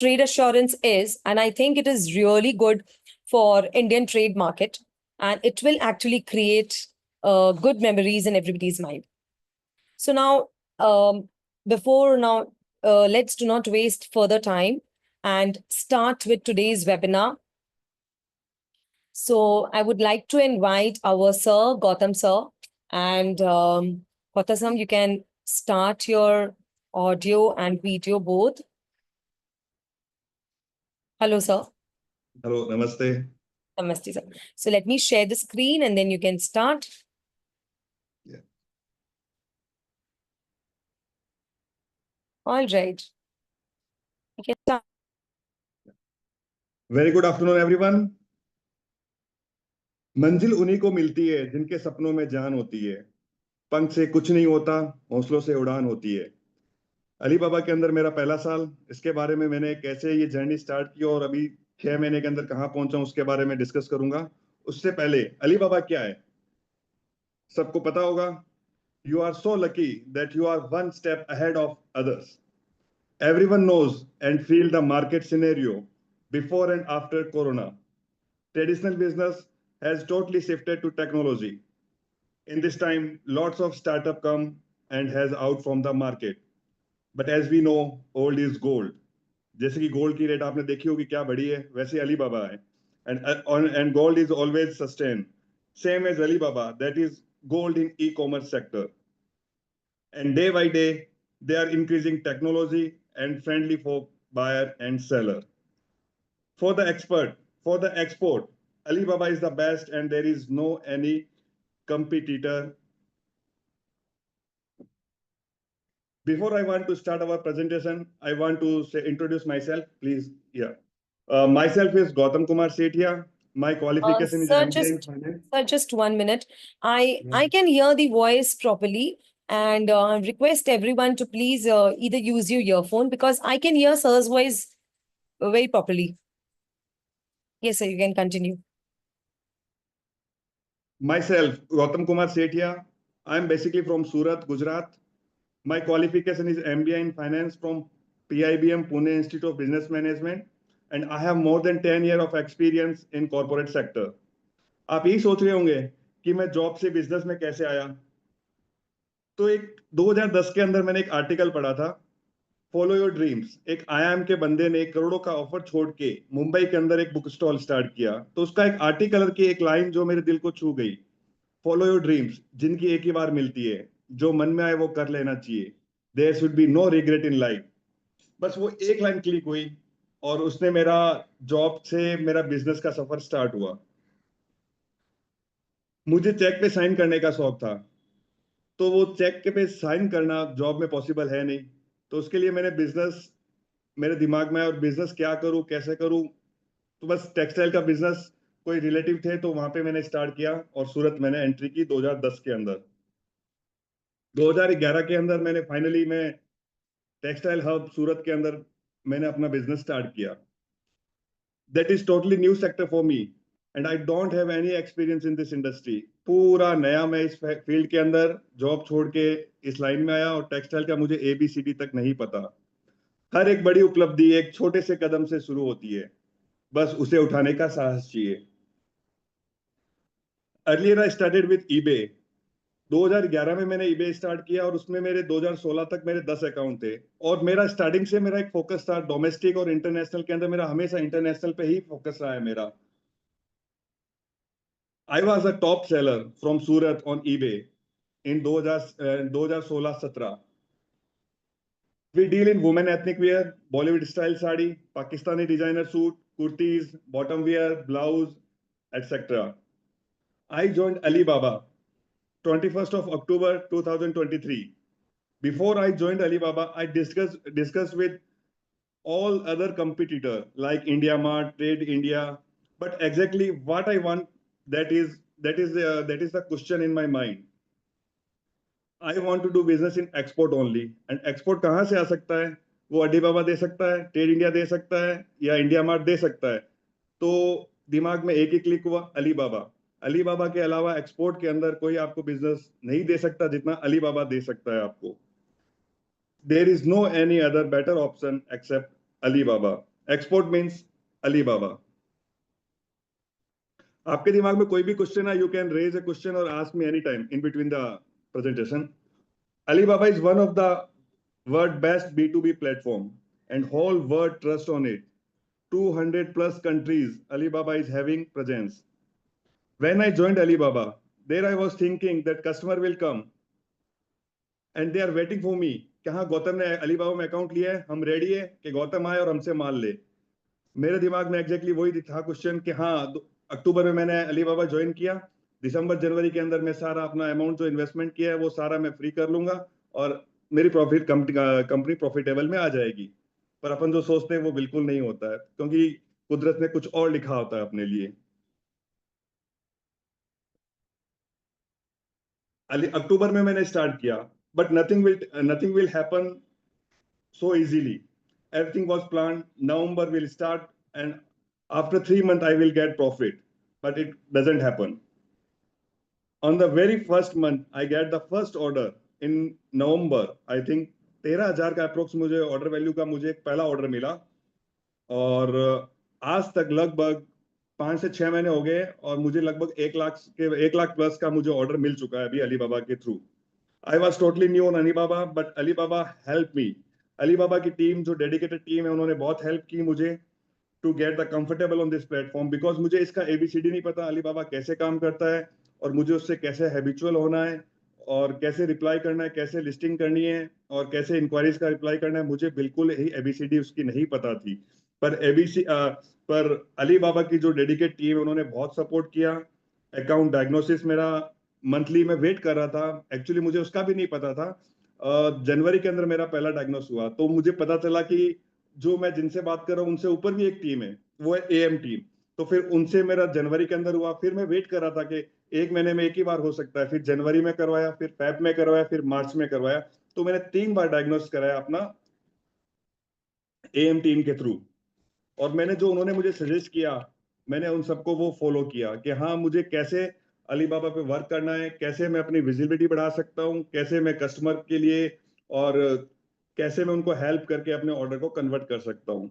trade assurance is, and I think it is really good for Indian trade market, and it will actually create good memories in everybody's mind. So now, let's do not waste further time and start with today's webinar. So I would like to invite our sir, Gautam sir, and Gautam, you can start your audio and video both. Hello, sir. Hello, namaste. Namaste, sir. So let me share the screen and then you can start. Yeah. All right. You can start. Very good afternoon, everyone. मंजिल उन्हीं को मिलती है जिनके सपनों में जान होती है, पंख से कुछ नहीं होता, हौसलों से उड़ान होती है। अली बाबा के अंदर मेरा पहला साल, इसके बारे में मैंने कैसे ये जर्नी स्टार्ट की और अभी 6 महीने के अंदर कहाँ पहुंचा हूं उसके बारे में डिस्कस करूंगा। उससे पहले अली बाबा क्या है सबको पता होगा। You are so lucky that you are one step ahead of others. Everyone knows and feel the market scenario before and after Corona. Traditional business has totally shifted to technology. In this time, lots of startup come and has out from the market. But as we know, old is gold. जैसे कि gold की rate आपने देखी होगी क्या बढ़ी है, वैसे अलीबाबा है. And gold is always sustained. Same as Alibaba, that is gold in e-commerce sector. And day by day, they are increasing technology and friendly for buyer and seller. For the export, Alibaba is the best and there is no any competitor. Before I want to start our presentation, I want to introduce myself, please. Yeah. Myself is Gautam Kumar Sethia. My qualification is MBA in Finance. Sir, just 1 minute. I can hear the voice properly and request everyone to please either use your earphone because I can hear sir's voice very properly. Yes, sir, you can continue. Myself, Gautam Kumar Sethia. I'm basically from Surat, Gujarat. My qualification is MBA in Finance from PIBM Pune Institute of Business Management, and I have more than 10 years of experience in corporate sector. आप यही सोच रहे होंगे कि मैं job से business में कैसे आया। तो एक 2010 के अंदर मैंने एक आर्टिकल पढ़ा था, फॉलो योर ड्रीम्स। एक आईआईएम के बंदे ने करोड़ों का ऑफर छोड़ के मुंबई के अंदर एक बुक स्टॉल स्टार्ट किया। तो उसका एक आर्टिकल की एक लाइन जो मेरे दिल को छू गई, फॉलो योर ड्रीम्स, जिनकी एक ही बार मिलती है, जो मन में आए वो कर लेना चाहिए, there should be no regret in life. बस वो एक लाइन क्लिक हुई और उसने मेरा जॉब से मेरा बिजनेस का सफर स्टार्ट हुआ। मुझे चेक पे साइन करने का शौक था, तो वो चेक पे साइन करना जॉब में पॉसिबल है नहीं। तो उसके लिए मैंने बिजनेस मेरे दिमाग में, और बिजनेस क्या करूं कैसे करूं, तो बस टेक्सटाइल का बिजनेस कोई रिलेटिव थे तो वहां पे मैंने स्टार्ट किया और सूरत मैंने एंट्री की 2010 के अंदर। 2011 के अंदर मैंने फाइनली टेक्सटाइल हब सूरत के अंदर मैंने अपना बिजनेस स्टार्ट किया। That is totally new sector for me and I don't have any experience in this industry. पूरा नया मैं इस फील्ड के अंदर जॉब छोड़ के इस लाइन में आया और टेक्सटाइल का मुझे ABCD तक नहीं पता। हर एक बड़ी उपलब्धि एक छोटे से कदम से शुरू होती है, बस उसे उठाने का साहस चाहिए। Earlier I started with eBay. 2011 में मैंने ईबे स्टार्ट किया और उसमें मेरे 2016 तक मेरे 10 अकाउंट थे। और मेरा स्टार्टिंग से मेरा एक फोकस था डोमेस्टिक और इंटरनेशनल के अंदर, मेरा हमेशा इंटरनेशनल पे ही फोकस रहा है मेरा। I was a top seller from Surat on eBay in 2016-17। We deal in women ethnic wear, Bollywood style sari, Pakistani designer suit, kurtis, bottom wear, blouse, etc. I joined Alibaba 21st of October 2023. Before I joined Alibaba, I discussed with all other competitors like IndiaMart, Trade India, but exactly what I want, that is the question in my mind. I want to do business in export only, and export कहाँ से आ सकता है? वो Alibaba दे सकता है, trade India दे सकता है, या इंडिया मार्ट दे सकता है। तो दिमाग में एक ही क्लिक हुआ, अलीबाबा। अलीबाबा के अलावा एक्सपोर्ट के अंदर कोई आपको बिजनेस नहीं दे सकता जितना अलीबाबा दे सकता है आपको। There is no any other better option except Alibaba. Export means Alibaba. आपके दिमाग में कोई भी क्वेश्चन है, you can raise a question और ask me any time in between the presentation. Alibaba is one of the world best B2B platform and whole world trust on it. 200 plus countries Alibaba is having presence. When I joined Alibaba, there I was thinking that customer will come and they are waiting for me कि हाँ गौतम ने Alibaba में account लिया है, हम ready है कि गौतम आए और हमसे माल ले। मेरे दिमाग में एग्जैक्टली वही था क्वेश्चन कि हाँ अक्टूबर में मैंने अलीबाबा ज्वाइन किया, दिसंबर जनवरी के अंदर मैं सारा अपना अमाउंट जो इन्वेस्टमेंट किया है वो सारा मैं फ्री कर लूंगा और मेरी प्रॉफिट कंपनी प्रॉफिटेबल में आ जाएगी। पर अपन जो सोचते हैं वो बिल्कुल नहीं होता है, क्योंकि कुदरत ने कुछ और लिखा होता है अपने लिए। अक्टूबर में मैंने स्टार्ट किया, but nothing will happen so easily. Everything was planned. November will start, and after 3 months, I will get profit. But it doesn't happen. On the very first month, I get the first order in November. I think 13,000 का approx मुझे order value का मुझे एक पहला order मिला, और आज तक लगभग 5 से 6 महीने हो गए और मुझे लगभग 1 लाख प्लस का मुझे ऑर्डर मिल चुका है अभी अलीबाबा के थ्रू। I was totally new on Alibaba, but Alibaba help me. Alibaba की टीम जो डेडिकेटेड टीम है उन्होंने बहुत हेल्प की मुझे to get the comfortable on this platform, because मुझे इसका एबीसीडी नहीं पता अलीबाबा कैसे काम करता है और मुझे उससे कैसे हैबिचुअल होना है और कैसे रिप्लाई करना है, कैसे लिस्टिंग करनी है और कैसे इंक्वायरीज का रिप्लाई करना है, मुझे बिल्कुल ही एबीसीडी उसकी नहीं पता थी। पर अलीबाबा की जो डेडिकेट टीम है उन्होंने बहुत सपोर्ट किया। अकाउंट डायग्नोसिस मेरा मंथली में वेट कर रहा था, एक्चुअली मुझे उसका भी नहीं पता था। जनवरी के अंदर मेरा पहला डायग्नोस हुआ तो मुझे पता चला कि जो मैं जिनसे बात कर रहा हूँ उनसे ऊपर भी एक टीम है, वो है एएम टीम। तो फिर उनसे मेरा जनवरी के अंदर हुआ, फिर मैं वेट कर रहा था कि 1 महीने में एक ही बार हो सकता है, फिर जनवरी में करवाया, फिर फेब में करवाया, फिर मार्च में करवाया। तो मैंने 3 बार डायग्नोस कराया अपना एएम टीम के थ्रू, और मैंने जो उन्होंने मुझे सजेस्ट किया मैंने उन सबको वो फॉलो किया कि हाँ मुझे कैसे अलीबाबा पे वर्क करना है, कैसे मैं अपनी विजिबिलिटी बढ़ा सकता हूँ, कैसे मैं कस्टमर के लिए और कैसे मैं उनको हेल्प करके अपने ऑर्डर को कन्वर्ट कर सकता हूँ।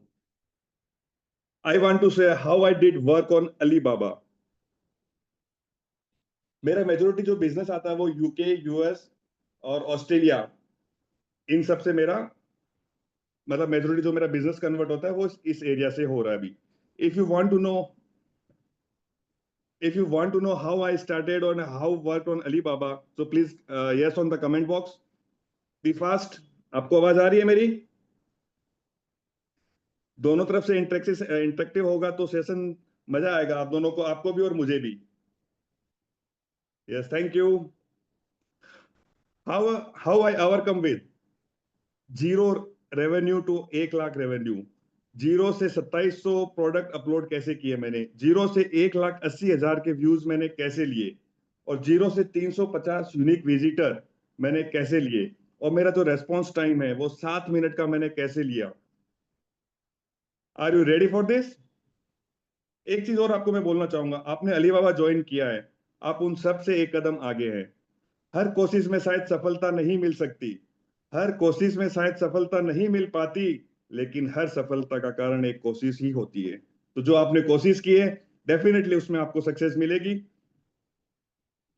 आई वॉन्ट टू से how I did work on Alibaba. मेरा मेजोरिटी जो बिजनेस आता है वो यूके, यूएस और ऑस्ट्रेलिया, इन सब से मेरा मतलब मेजोरिटी जो मेरा बिजनेस कन्वर्ट होता है वो इस एरिया से हो रहा है अभी। If you want to know if you want to know how I started or how worked on Alibaba, so please yes on the comment box. Be fast. आपको आवाज आ रही है मेरी? दोनों तरफ से इंटरेक्टिव होगा तो सेशन मजा आएगा, आप दोनों को, आपको भी और मुझे भी। Yes, thank you. How I overcome with zero revenue to 1 lakh revenue. Zero से 2700 प्रोडक्ट अपलोड कैसे किए मैंने, जीरो से 1,80,000 के व्यूज मैंने कैसे लिए, और जीरो से 350 यूनिक विजिटर मैंने कैसे लिए, और मेरा जो रेस्पॉन्स टाइम है वो 7 मिनट का मैंने कैसे लिया। Are you ready for this? एक चीज और आपको मैं बोलना चाहूंगा, आपने अलीबाबा ज्वाइन किया है, आप उन सब से एक कदम आगे हैं। हर कोशिश में शायद सफलता नहीं मिल सकती, हर कोशिश में शायद सफलता नहीं मिल पाती, लेकिन हर सफलता का कारण एक कोशिश ही होती है। तो जो आपने कोशिश की है डेफिनेटली उसमें आपको सक्सेस मिलेगी।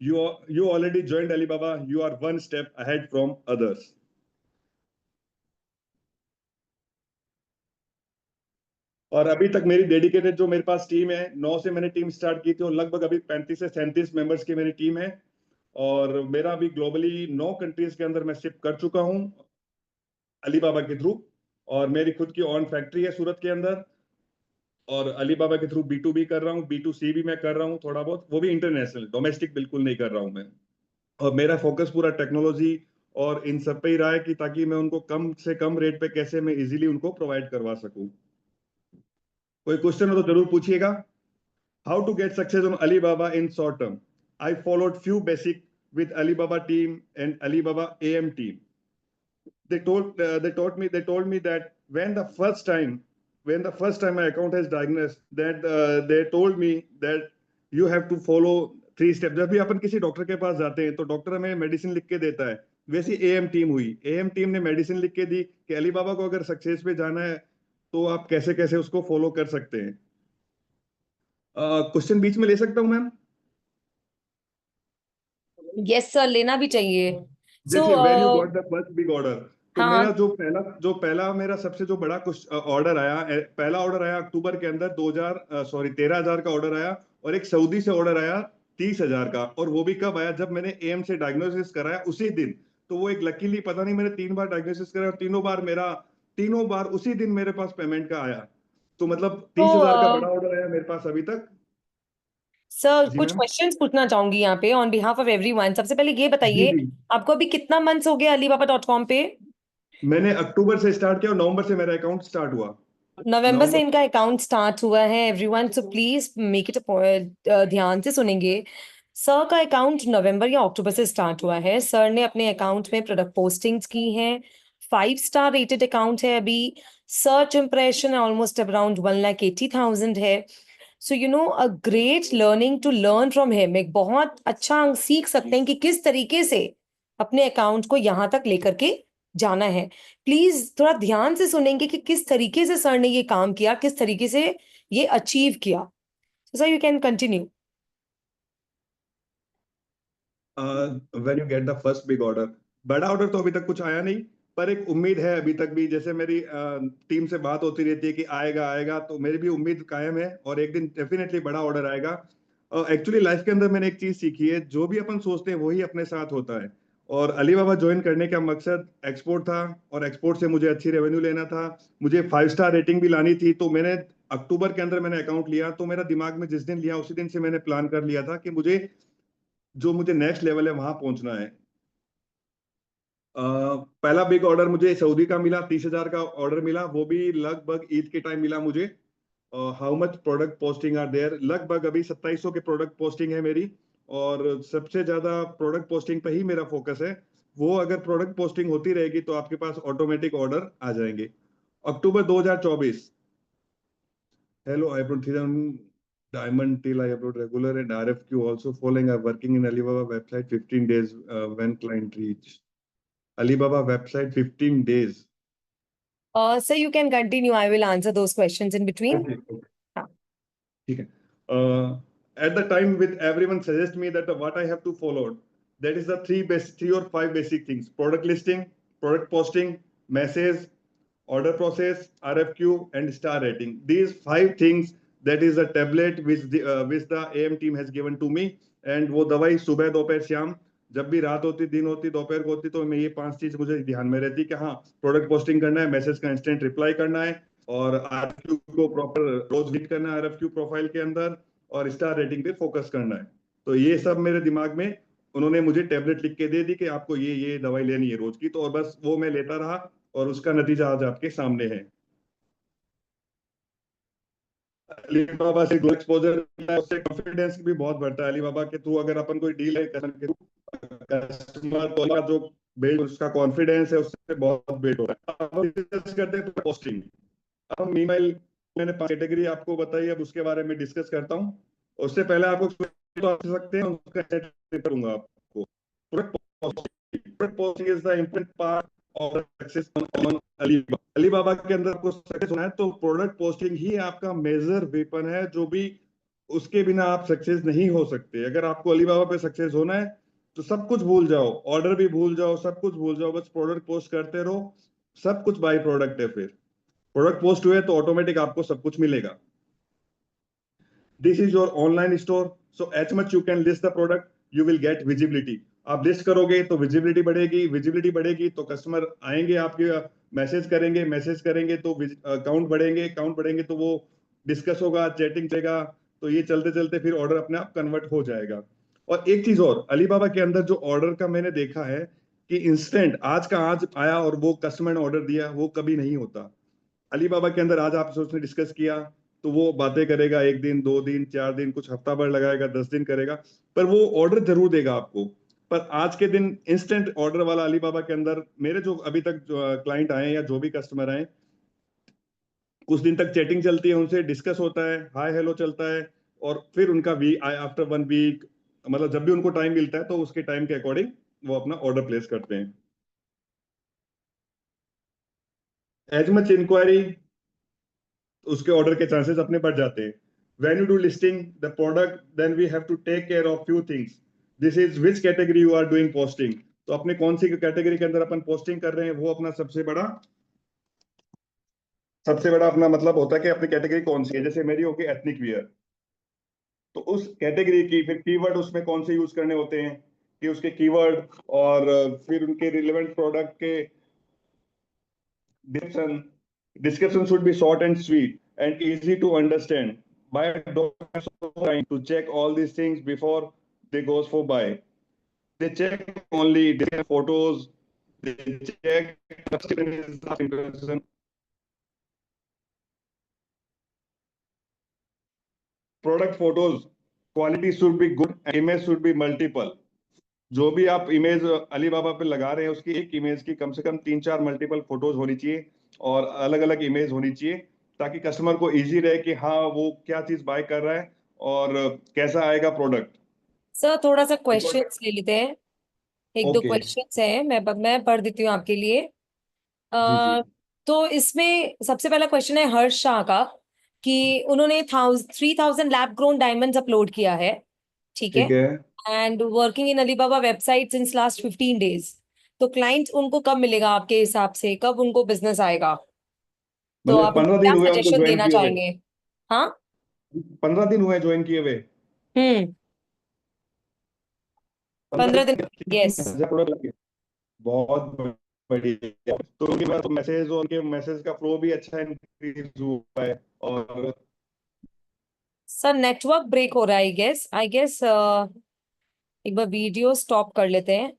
You already joined Alibaba, you are one step ahead from others. और अभी तक मेरी डेडिकेटेड जो मेरे पास टीम है, 9 से मैंने टीम स्टार्ट की थी और लगभग अभी 35 से 37 मेंबर्स की मेरी टीम है, और मेरा अभी ग्लोबली 9 कंट्रीज के अंदर मैं शिप कर चुका हूं अलीबाबा के थ्रू, और मेरी खुद की ऑन फैक्ट्री है सूरत के अंदर, और अलीबाबा के थ्रू B2B कर रहा हूँ, B2C भी मैं कर रहा हूँ थोड़ा बहुत, वो भी इंटरनेशनल, डोमेस्टिक बिल्कुल नहीं कर रहा हूँ मैं। और मेरा फोकस पूरा टेक्नोलॉजी और इन सब पे ही रहा है कि ताकि मैं उनको कम से कम रेट पे कैसे मैं इजीली उनको प्रोवाइड करवा सकूं। कोई क्वेश्चन हो तो जरूर पूछिएगा। How to get success on Alibaba in short term. I followed few basic with Alibaba team and Alibaba AM team. They told me that when the first time my account has diagnosed, that they told me that you have to follow 3 steps. जब भी अपन किसी doctor के पास जाते हैं तो doctor हमें medicine लिख के देता है, वैसी एएम टीम हुई, एएम टीम ने मेडिसिन लिख के दी कि अलीबाबा को अगर सक्सेस पे जाना है तो आप कैसे कैसे उसको फॉलो कर सकते हैं। क्वेश्चन बीच में ले सकता हूँ मैम? यस सर, लेना भी चाहिए। सो जैसे when you got the first big order, तो हाँ मेरा हाँ। जो पहला मेरा सबसे जो बड़ा ऑर्डर आया, पहला ऑर्डर आया अक्टूबर के अंदर 13,000 का ऑर्डर आया। और एक सऊदी से ऑर्डर आया 30,000 का, और वो भी कब आया, जब मैंने एम से डायग्नोसिस कराया उसी दिन। तो वो एक लकीली, पता नहीं, मैंने 3 बार डायग्नोसिस कराया और तीनों बार उसी दिन मेरे पास पेमेंट का आया। तो मतलब तो 30,000 का बड़ा ऑर्डर आया मेरे पास अभी तक। सर जी कुछ मैम। क्वेश्चंस पूछना चाहूंगी यहाँ पे ऑन बिहाफ ऑफ एवरीवन। सबसे पहले ये जी बताइए, जी। आपको अभी कितना मंथ्स हो गया Alibaba.com पे? मैंने अक्टूबर से स्टार्ट किया और नवंबर से मेरा अकाउंट स्टार्ट हुआ। नवंबर से नवंबर। इनका अकाउंट स्टार्ट हुआ है everyone, so please make it a ध्यान से सुनेंगे। सर का अकाउंट नवंबर या अक्टूबर से स्टार्ट हुआ है। सर ने अपने अकाउंट में प्रोडक्ट पोस्टिंग्स की हैं। 5 स्टार रेटेड अकाउंट है अभी। सर्च इम्प्रेशन ऑलमोस्ट अराउंड 1,80,000 है। So you know a great learning to learn from him. एक बहुत अच्छा हम सीख सकते हैं कि किस तरीके से अपने अकाउंट को यहाँ तक लेकर के जाना है। प्लीज थोड़ा ध्यान से सुनेंगे कि किस तरीके से सर ने ये काम किया, किस तरीके से ये अचीव किया। Sir you can continue. When you get the first big order, बड़ा ऑर्डर तो अभी तक कुछ आया नहीं, पर एक उम्मीद है अभी तक भी। जैसे मेरी टीम से बात होती रहती है कि आएगा आएगा, तो मेरी भी उम्मीद कायम है और एक दिन डेफिनेटली बड़ा ऑर्डर आएगा। एक्चुअली लाइफ के अंदर मैंने एक चीज सीखी है, जो भी अपन सोचते हैं वही अपने साथ होता है। और अलीबाबा ज्वाइन करने का मकसद एक्सपोर्ट था, और एक्सपोर्ट से मुझे अच्छी रेवेन्यू लेना था। मुझे 5 स्टार रेटिंग भी लानी थी। तो मैंने अक्टूबर के अंदर मैंने अकाउंट लिया, तो मेरा दिमाग में जिस दिन लिया उसी दिन से मैंने प्लान कर लिया था कि मुझे नेक्स्ट लेवल है वहां पहुंचना है। पहला बिग ऑर्डर मुझे सऊदी का मिला, 30,000 का ऑर्डर मिला, वो भी लगभग ईद के टाइम मिला मुझे। How much product posting are there, लगभग अभी 2700 के प्रोडक्ट पोस्टिंग है मेरी। और सबसे ज्यादा प्रोडक्ट पोस्टिंग पे ही मेरा फोकस है। वो अगर प्रोडक्ट पोस्टिंग होती रहेगी तो आपके पास ऑटोमेटिक ऑर्डर आ जाएंगे। अक्टूबर 2024, hello, I upload 3,000 diamond till I upload regular and RFQ also following. I'm working in Alibaba website 15 days when client reach. Alibaba website 15 days. Sir you can continue, I will answer those questions in between. Okay. Okay. ठीक है। At the time with everyone suggest me that what I have to follow, that is the three or five basic things: product listing, product posting, message, order process, RFQ, and star rating. These five things, that is a tablet which the AM team has given to me. And वो दवाई सुबह दोपहर शाम, जब भी रात होती, दिन होती, दोपहर को होती, तो मैं ये 5 चीज मुझे ध्यान में रहती कि हाँ, प्रोडक्ट पोस्टिंग करना है, मैसेज का इंस्टेंट रिप्लाई करना है, और आरएफक्यू को प्रॉपर रोज हिट करना है आरएफक्यू प्रोफाइल के अंदर, और स्टार रेटिंग पे फोकस करना है। तो ये सब मेरे दिमाग में, उन्होंने मुझे टेबलेट लिख के दे दी कि आपको ये दवाई लेनी है रोज की, तो और बस वो मैं लेता रहा, और उसका नतीजा आज आपके सामने है। अलीबाबा से ग्लो एक्सपोजर, उससे कॉन्फिडेंस भी बहुत बढ़ता है। अलीबाबा के थ्रू अगर अपन कोई डील है कस्टमर का जो बिल्ड, उसका कॉन्फिडेंस है उससे बहुत बिल्ड हो रहा है। अब डिस्कस करते हैं पोस्टिंग। अब ईमेल मैंने 5 कैटेगरी आपको बताई, अब उसके बारे में डिस्कस करता हूँ। उससे पहले आपको तो आ सकते हैं, उसका सेट करूंगा आपको। Product posting is the important part of success on Alibaba. Alibaba के अंदर आपको सक्सेस होना है तो प्रोडक्ट पोस्टिंग ही आपका मेजर वेपन है, जो भी उसके बिना आप सक्सेस नहीं हो सकते। अगर आपको अलीबाबा पे सक्सेस होना है तो सब कुछ भूल जाओ, ऑर्डर भी भूल जाओ, सब कुछ भूल जाओ, बस प्रोडक्ट पोस्ट करते रहो। सब कुछ बाई प्रोडक्ट है। फिर प्रोडक्ट पोस्ट हुए तो ऑटोमेटिक आपको सब कुछ मिलेगा। This is your online store, so H much you can list the product, you will get visibility. आप लिस्ट करोगे तो विजिबिलिटी बढ़ेगी, विजिबिलिटी बढ़ेगी तो कस्टमर आएंगे आपके, मैसेज करेंगे तो अकाउंट बढ़ेंगे, अकाउंट बढ़ेंगे तो वो डिस्कस होगा, चैटिंग चलेगा, तो ये चलते चलते फिर ऑर्डर अपने आप कन्वर्ट हो जाएगा। और एक चीज और, अलीबाबा के अंदर जो ऑर्डर का मैंने देखा है कि इंस्टेंट आज का आज आया और वो कस्टमर ने ऑर्डर दिया, वो कभी नहीं होता। अलीबाबा के अंदर आज आपसे उसने डिस्कस किया तो वो बातें करेगा, 1 दिन 2 दिन 4 दिन, कुछ हफ्ता भर लगाएगा, 10 दिन करेगा, पर वो ऑर्डर जरूर देगा आपको। पर आज के दिन इंस्टेंट ऑर्डर वाला अलीबाबा के अंदर, मेरे जो अभी तक क्लाइंट आए या जो भी कस्टमर आए, कुछ दिन तक चैटिंग चलती है, उनसे डिस्कस होता है, हाय हेलो चलता है, और फिर उनका वीक आफ्टर 1 वीक, मतलब जब भी उनको टाइम मिलता है तो उसके टाइम के अकॉर्डिंग वो अपना ऑर्डर प्लेस करते हैं। एज मच इंक्वायरी, उसके ऑर्डर के चांसेस अपने बढ़ जाते हैं. When you do listing the product, then we have to take care of few things. This is which category you are doing posting. तो अपने कौन सी कैटेगरी के अंदर अपन पोस्टिंग कर रहे हैं, वो अपना सबसे बड़ा अपना मतलब होता है कि अपनी कैटेगरी कौन सी है. जैसे मेरी होगी एथनिक वियर, तो उस कैटेगरी की फिर कीवर्ड उसमें कौन से यूज करने होते हैं, कि उसके कीवर्ड और फिर उनके रिलेवेंट प्रोडक्ट के description should be short and sweet and easy to understand. Buyer don't have so much time to check all these things before they goes for buy. They check only their photos, they check impression. Product photos quality should be good and image should be multiple. जो भी आप image Alibaba पे लगा रहे हैं उसकी एक image की कम से कम 3-4 मल्टीपल फोटोज होनी चाहिए और अलग अलग इमेज होनी चाहिए, ताकि कस्टमर को इजी रहे कि हाँ वो क्या चीज बाय कर रहा है और कैसा आएगा प्रोडक्ट. सर थोड़ा सा बिकॉज क्वेश्चंस ले लेते हैं, एक दो ओके. क्वेश्चंस हैं, मैं पढ़ देती हूँ आपके लिए. जी जी. अ, तो इसमें सबसे पहला क्वेश्चन है हर्ष शाह का, कि उन्होंने 3000 लैब ग्रोन डायमंड्स अपलोड किया है, ठीक है, ठीक है. And working in Alibaba website since last 15 days. तो क्लाइंट उनको कब मिलेगा आपके हिसाब से, कब उनको बिजनेस आएगा? तो मतलब आप उनको 15 क्या दिन हुए उनको सजेशन ज्वाइन देना किए हुए. चाहेंगे? हाँ. 15 दिन हुए ज्वाइन किए हुए. हम्म. 15 15 दिन. दिन में यस. 3,000 प्रोडक्ट लगे. बहुत बढ़िया. तो उनके पास मैसेज और उनके मैसेज का फ्लो भी अच्छा इंक्रीज हुआ है. और सर नेटवर्क ब्रेक हो रहा है, आई गेस एक बार वीडियो स्टॉप कर लेते हैं.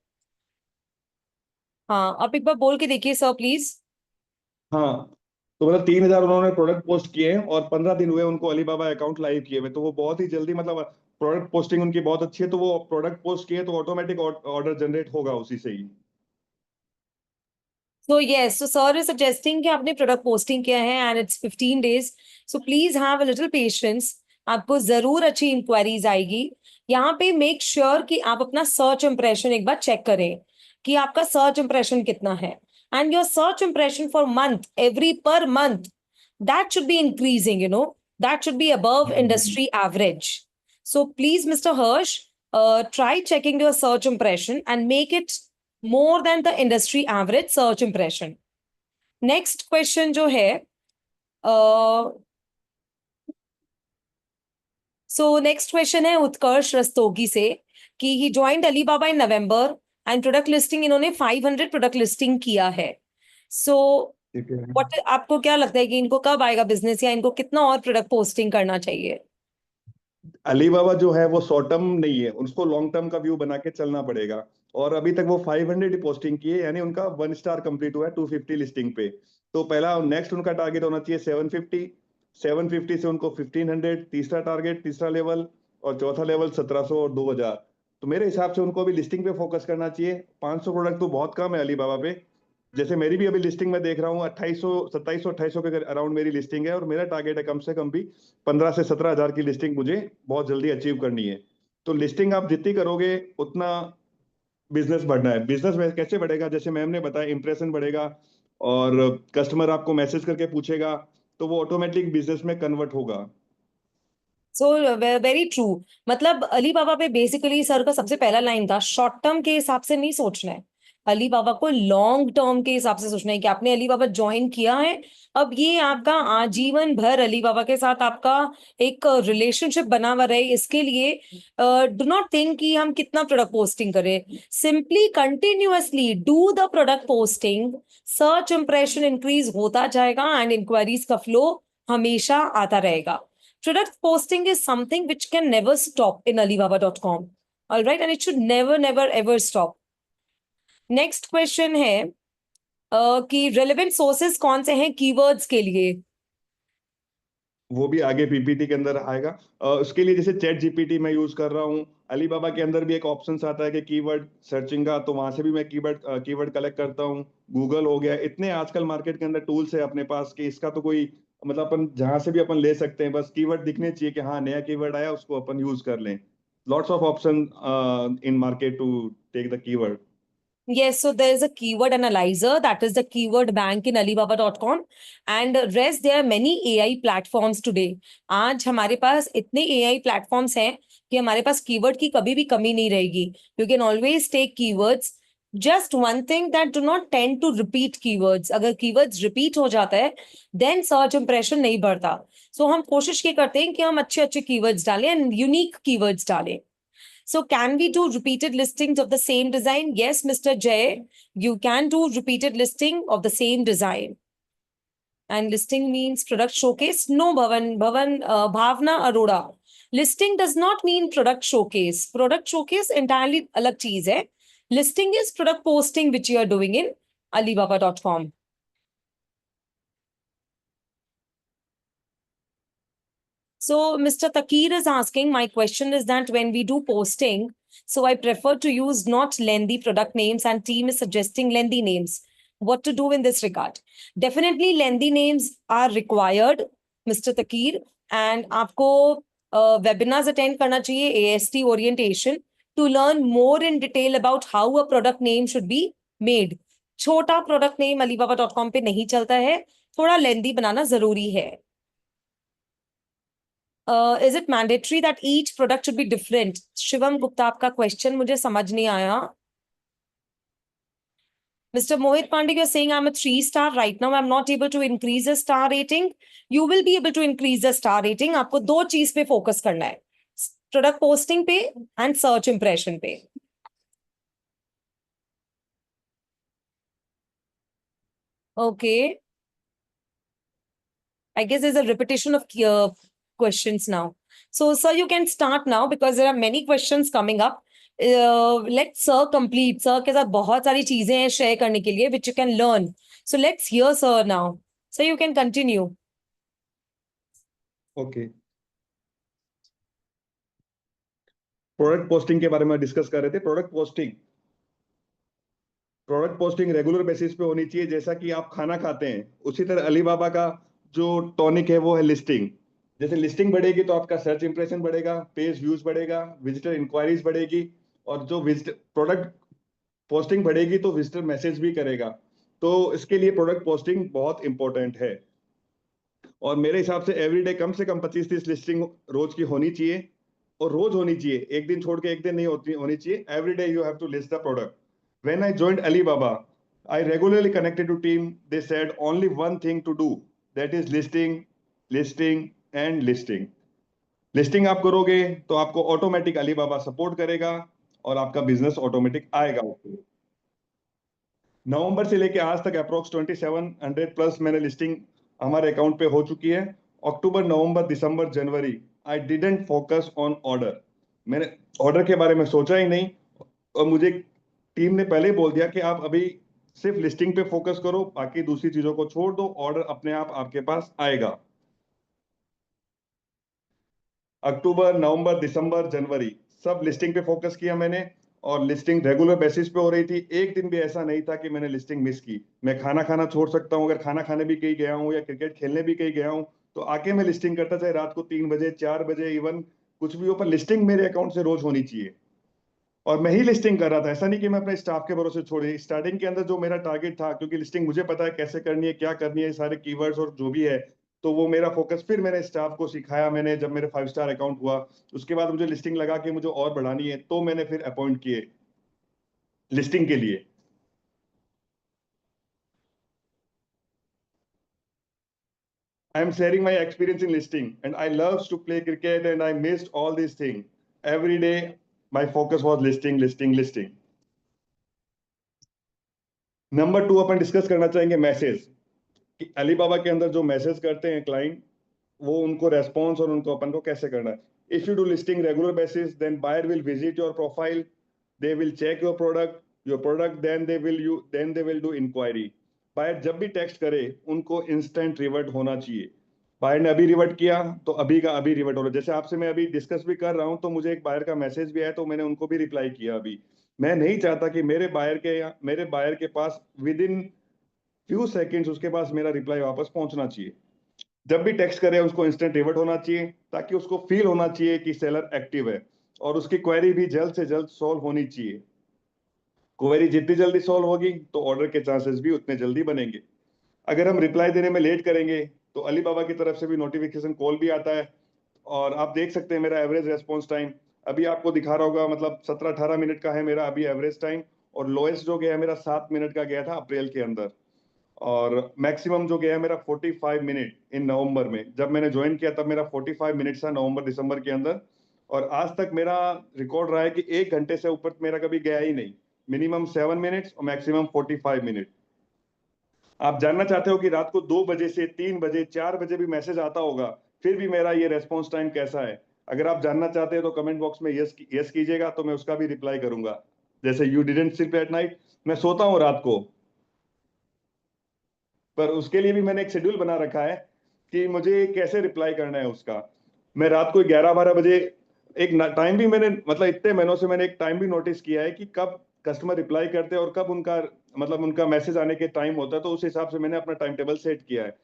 हाँ, आप एक बार बोल के देखिए सर प्लीज. हाँ, तो मतलब 3,000 उन्होंने प्रोडक्ट पोस्ट किए हैं और 15 दिन हुए उनको अलीबाबा अकाउंट लाइव किए हुए. तो वो बहुत ही जल्दी मतलब प्रोडक्ट पोस्टिंग उनकी बहुत अच्छी है, तो वो प्रोडक्ट पोस्ट किए तो ऑटोमेटिक ऑर्डर जनरेट होगा उसी से ही. So yes, so sir is suggesting कि आपने प्रोडक्ट पोस्टिंग किया है and it's 15 days. So please have a little patience. आपको जरूर अच्छी इंक्वायरीज आएगी. यहाँ पे मेक श्योर कि आप अपना सर्च इंप्रेशन एक बार चेक करें कि आपका सर्च इंप्रेशन कितना है. And your search impression for month, every per month, that should be increasing, that should be above industry average. So please, Mr. Hirsch, try checking your search impression and make it more than the industry average search impression. Next question जो है, so next question है उत्कर्ष रस्तोगी से, कि he joined Alibaba in November and product listing इन्होंने 500 product listing किया है. So ठीक है. what आपको क्या लगता है कि इनको कब आएगा बिजनेस, या इनको कितना और प्रोडक्ट पोस्टिंग करना चाहिए? अलीबाबा जो है वो शॉर्ट टर्म नहीं है, उसको लॉन्ग टर्म का व्यू बना के चलना पड़ेगा. और अभी तक वो 500 ही पोस्टिंग की है, यानी उनका 1 स्टार कंप्लीट हुआ है 250 लिस्टिंग पे. तो पहला नेक्स्ट उनका टारगेट होना चाहिए 750. 750 से उनको 1500 तीसरा टारगेट, तीसरा लेवल, और चौथा लेवल 1700 और 2000. तो मेरे हिसाब से उनको अभी लिस्टिंग पे फोकस करना चाहिए. 500 प्रोडक्ट तो बहुत कम है अलीबाबा पे. जैसे मेरी भी अभी लिस्टिंग में देख रहा हूँ 2800 2700 2800 के अराउंड मेरी लिस्टिंग है, और मेरा टारगेट है कम से कम भी 15 से 17 हजार की लिस्टिंग मुझे बहुत जल्दी अचीव करनी है. तो लिस्टिंग आप जितनी करोगे उतना बिजनेस बढ़ना है. बिजनेस में कैसे बढ़ेगा, जैसे मैम ने बताया, इंप्रेशन बढ़ेगा और कस्टमर आपको मैसेज करके पूछेगा, तो वो ऑटोमेटिक बिजनेस में कन्वर्ट होगा. So very true. मतलब अली बाबा पे बेसिकली सर का सबसे पहला लाइन था, शॉर्ट टर्म के हिसाब से नहीं सोचना है, अली बाबा को लॉन्ग टर्म के हिसाब से सोचना है कि आपने अली बाबा ज्वाइन किया है, अब ये आपका आजीवन भर अली बाबा के साथ आपका एक रिलेशनशिप बना हुआ रहे. इसके लिए डू नॉट थिंक कि हम कितना प्रोडक्ट पोस्टिंग करें, simply continuously do the product posting. Search impression increase होता जाएगा एंड इंक्वायरीज का फ्लो हमेशा आता रहेगा. Product posting is something which can never stop in Alibaba.com. All right, and it should never, never, ever stop. Next question है कि relevant sources कौन से हैं keywords के लिए? वो भी आगे पीपीटी के अंदर आएगा. उसके लिए जैसे चैट जीपीटी मैं यूज कर रहा हूँ. अलीबाबा के अंदर भी एक ऑप्शन आता है कि कीवर्ड सर्चिंग का, तो वहां से भी मैं कीवर्ड कलेक्ट करता हूँ. गूगल हो गया, इतने आजकल मार्केट के अंदर टूल्स है अपने पास कि इसका तो कोई मतलब अपन जहां से भी अपन ले सकते हैं, बस कीवर्ड दिखने चाहिए कि हाँ नया कीवर्ड आया, उसको अपन यूज कर लें. Lots of option in market to take the keyword. Yes, so there is a keyword analyzer, that is the keyword bank in Alibaba.com, and rest there are many AI platforms today. आज हमारे पास इतने AI platforms हैं कि हमारे पास keyword की कभी भी कमी नहीं रहेगी. You can always take keywords. Just one thing, that do not tend to repeat keywords. अगर keywords repeat हो जाता है, then search impression नहीं बढ़ता. So हम कोशिश ये करते हैं कि हम अच्छे अच्छे keywords डालें and unique keywords डालें. So can we do repeated listings of the same design? Yes, Mr. Jay, you can do repeated listing of the same design. And listing means product showcase? No, Bhavna Arora. Listing does not mean product showcase. Product showcase entirely alag cheez hai. Listing is product posting which you are doing in Alibaba.com. So Mr. Takir is asking, my question is that when we do posting, so I prefer to use not lengthy product names and team is suggesting lengthy names. What to do in this regard? Definitely lengthy names are required, Mr. Takir, and आपको webinars attend करना चाहिए AST orientation to learn more in detail about how a product name should be made. छोटा product name alibaba.com पे नहीं चलता है, थोड़ा lengthy बनाना जरूरी है. Is it mandatory that each product should be different? Shivam Gupta, आपका question मुझे समझ नहीं आया. Mr. Mohit Pandey, you're saying I'm a 3-star right now. I'm not able to increase the star rating. You will be able to increase the star rating. आपको दो चीज पे focus करना है, प्रोडक्ट पोस्टिंग पे एंड सर्च इंप्रेशन पे. Okay. I guess there's a repetition of questions now. So, sir, you can start now because there are many questions coming up. Let sir complete. Sir के साथ बहुत सारी चीजें हैं share करने के लिए which you can learn. So let's hear sir now. So you can continue. Okay, product posting के बारे में डिस्कस कर रहे थे. प्रोडक्ट पोस्टिंग रेगुलर बेसिस पे होनी चाहिए. जैसा कि आप खाना खाते हैं, उसी तरह अलीबाबा का जो टॉनिक है वो है लिस्टिंग. जैसे लिस्टिंग बढ़ेगी तो आपका सर्च इंप्रेशन बढ़ेगा, पेज व्यूज बढ़ेगा, विजिटर इंक्वायरीज बढ़ेगी, और जो विजिटर प्रोडक्ट पोस्टिंग बढ़ेगी तो विजिटर मैसेज भी करेगा. तो इसके लिए प्रोडक्ट पोस्टिंग बहुत इंपॉर्टेंट है. और मेरे हिसाब से एवरीडे कम से कम 25-30 लिस्टिंग रोज की होनी चाहिए, और रोज होनी चाहिए, एक दिन छोड़ के एक दिन नहीं होनी चाहिए. Everyday you have to list the product. When I joined Alibaba, I regularly connected to team. They said only one thing to do, that is listing, listing and listing. Listing आप करोगे तो आपको ऑटोमेटिक अलीबाबा सपोर्ट करेगा और आपका business automatic आएगा. नवंबर से लेके आज तक अप्रोक्स 2700 प्लस मैंने लिस्टिंग हमारे अकाउंट पे हो चुकी है. October, November, December, January I didn't focus on order. मैंने ऑर्डर के बारे में सोचा ही नहीं, और मुझे टीम ने पहले ही बोल दिया कि आप अभी सिर्फ लिस्टिंग पे फोकस करो, बाकी दूसरी चीजों को छोड़ दो, ऑर्डर अपने आप आपके पास आएगा. अक्टूबर, नवंबर, दिसंबर, जनवरी सब लिस्टिंग पे फोकस किया मैंने, और लिस्टिंग रेगुलर बेसिस पे हो रही थी. एक दिन भी ऐसा नहीं था कि मैंने लिस्टिंग मिस की. मैं खाना खाना छोड़ सकता हूँ, अगर खाना खाने भी कहीं गया हूँ या क्रिकेट खेलने भी कहीं गया हूँ तो आके मैं लिस्टिंग करता, चाहे रात को 3 बजे, 4 बजे, इवन कुछ भी हो, पर लिस्टिंग मेरे अकाउंट से रोज होनी चाहिए. और मैं ही लिस्टिंग कर रहा था, ऐसा नहीं कि मैं अपने स्टाफ के भरोसे छोड़ी. स्टार्टिंग के अंदर जो मेरा टारगेट था, क्योंकि लिस्टिंग मुझे पता है कैसे करनी है, क्या करनी है, सारे कीवर्ड्स और जो भी है, तो वो मेरा फोकस फिर मैंने स्टाफ को सिखाया. मैंने जब मेरे 5 स्टार अकाउंट हुआ, उसके बाद मुझे लिस्टिंग लगा कि मुझे और बढ़ानी है, तो मैंने फिर अपॉइंट किए लिस्टिंग के लिए. I am sharing my experience in listing and I loves to play cricket and I missed all this thing. Every day my focus was listing, listing, listing. Number 2 अपन डिस्कस करना चाहेंगे message, कि Alibaba के अंदर जो message करते हैं client, वो उनको रेस्पॉन्स और उनको अपन को कैसे करना है. If you do listing regular basis, then buyer will visit your profile, they will check your product, then they will do inquiry. Buyer जब भी टेक्स्ट करे उनको इंस्टेंट रिवर्ट होना चाहिए. बायर ने अभी रिवर्ट किया तो अभी का अभी रिवर्ट हो रहा है. जैसे आपसे मैं अभी डिस्कस भी कर रहा हूं तो मुझे एक बायर का मैसेज भी आया, तो मैंने उनको भी रिप्लाई किया अभी. मैं नहीं चाहता कि मेरे बायर के पास विद इन फ्यू सेकेंड्स उसके पास मेरा रिप्लाई वापस पहुंचना चाहिए. जब भी टेक्स्ट करे उसको इंस्टेंट रिवर्ट होना चाहिए, ताकि उसको फील होना चाहिए कि सेलर एक्टिव है, और उसकी क्वेरी भी जल्द से जल्द सॉल्व होनी चाहिए. क्वेरी जितनी जल्दी सॉल्व होगी तो ऑर्डर के चांसेस भी उतने जल्दी बनेंगे। अगर हम रिप्लाई देने में लेट करेंगे तो अली बाबा की तरफ से भी नोटिफिकेशन कॉल भी आता है, और आप देख सकते हैं मेरा एवरेज रेस्पॉन्स टाइम अभी आपको दिखा रहा होगा, मतलब 17-18 मिनट का है मेरा अभी एवरेज टाइम, और लोएस्ट जो गया है मेरा 7 मिनट का गया था अप्रैल के अंदर, और मैक्सिमम जो गया है मेरा 45 मिनट इन नवंबर में। जब मैंने ज्वाइन किया तब मेरा 45 मिनट था नवंबर दिसंबर के अंदर, और आज तक मेरा रिकॉर्ड रहा है कि 1 घंटे से ऊपर मेरा कभी गया ही नहीं। मिनिमम 7 मिनट्स और मैक्सिमम 45 मिनट। आप जानना चाहते हो कि रात को 2 बजे से 3 बजे 4 बजे भी मैसेज आता होगा, फिर भी मेरा ये रेस्पॉन्स टाइम कैसा है? अगर आप जानना चाहते हैं तो कमेंट बॉक्स में यस यस कीजिएगा, तो मैं उसका भी रिप्लाई करूंगा। जैसे you didn't sleep at night, मैं सोता हूँ रात को, पर उसके लिए भी मैंने एक शेड्यूल बना रखा है कि मुझे कैसे रिप्लाई करना है उसका। मैं रात को 11-12 बजे एक टाइम भी मैंने, मतलब इतने महीनों से मैंने एक टाइम भी नोटिस किया है कि कब कस्टमर रिप्लाई करते हैं और कब उनका, मतलब उनका मैसेज आने के टाइम होता है, तो उस हिसाब से मैंने अपना टाइम टेबल सेट किया है।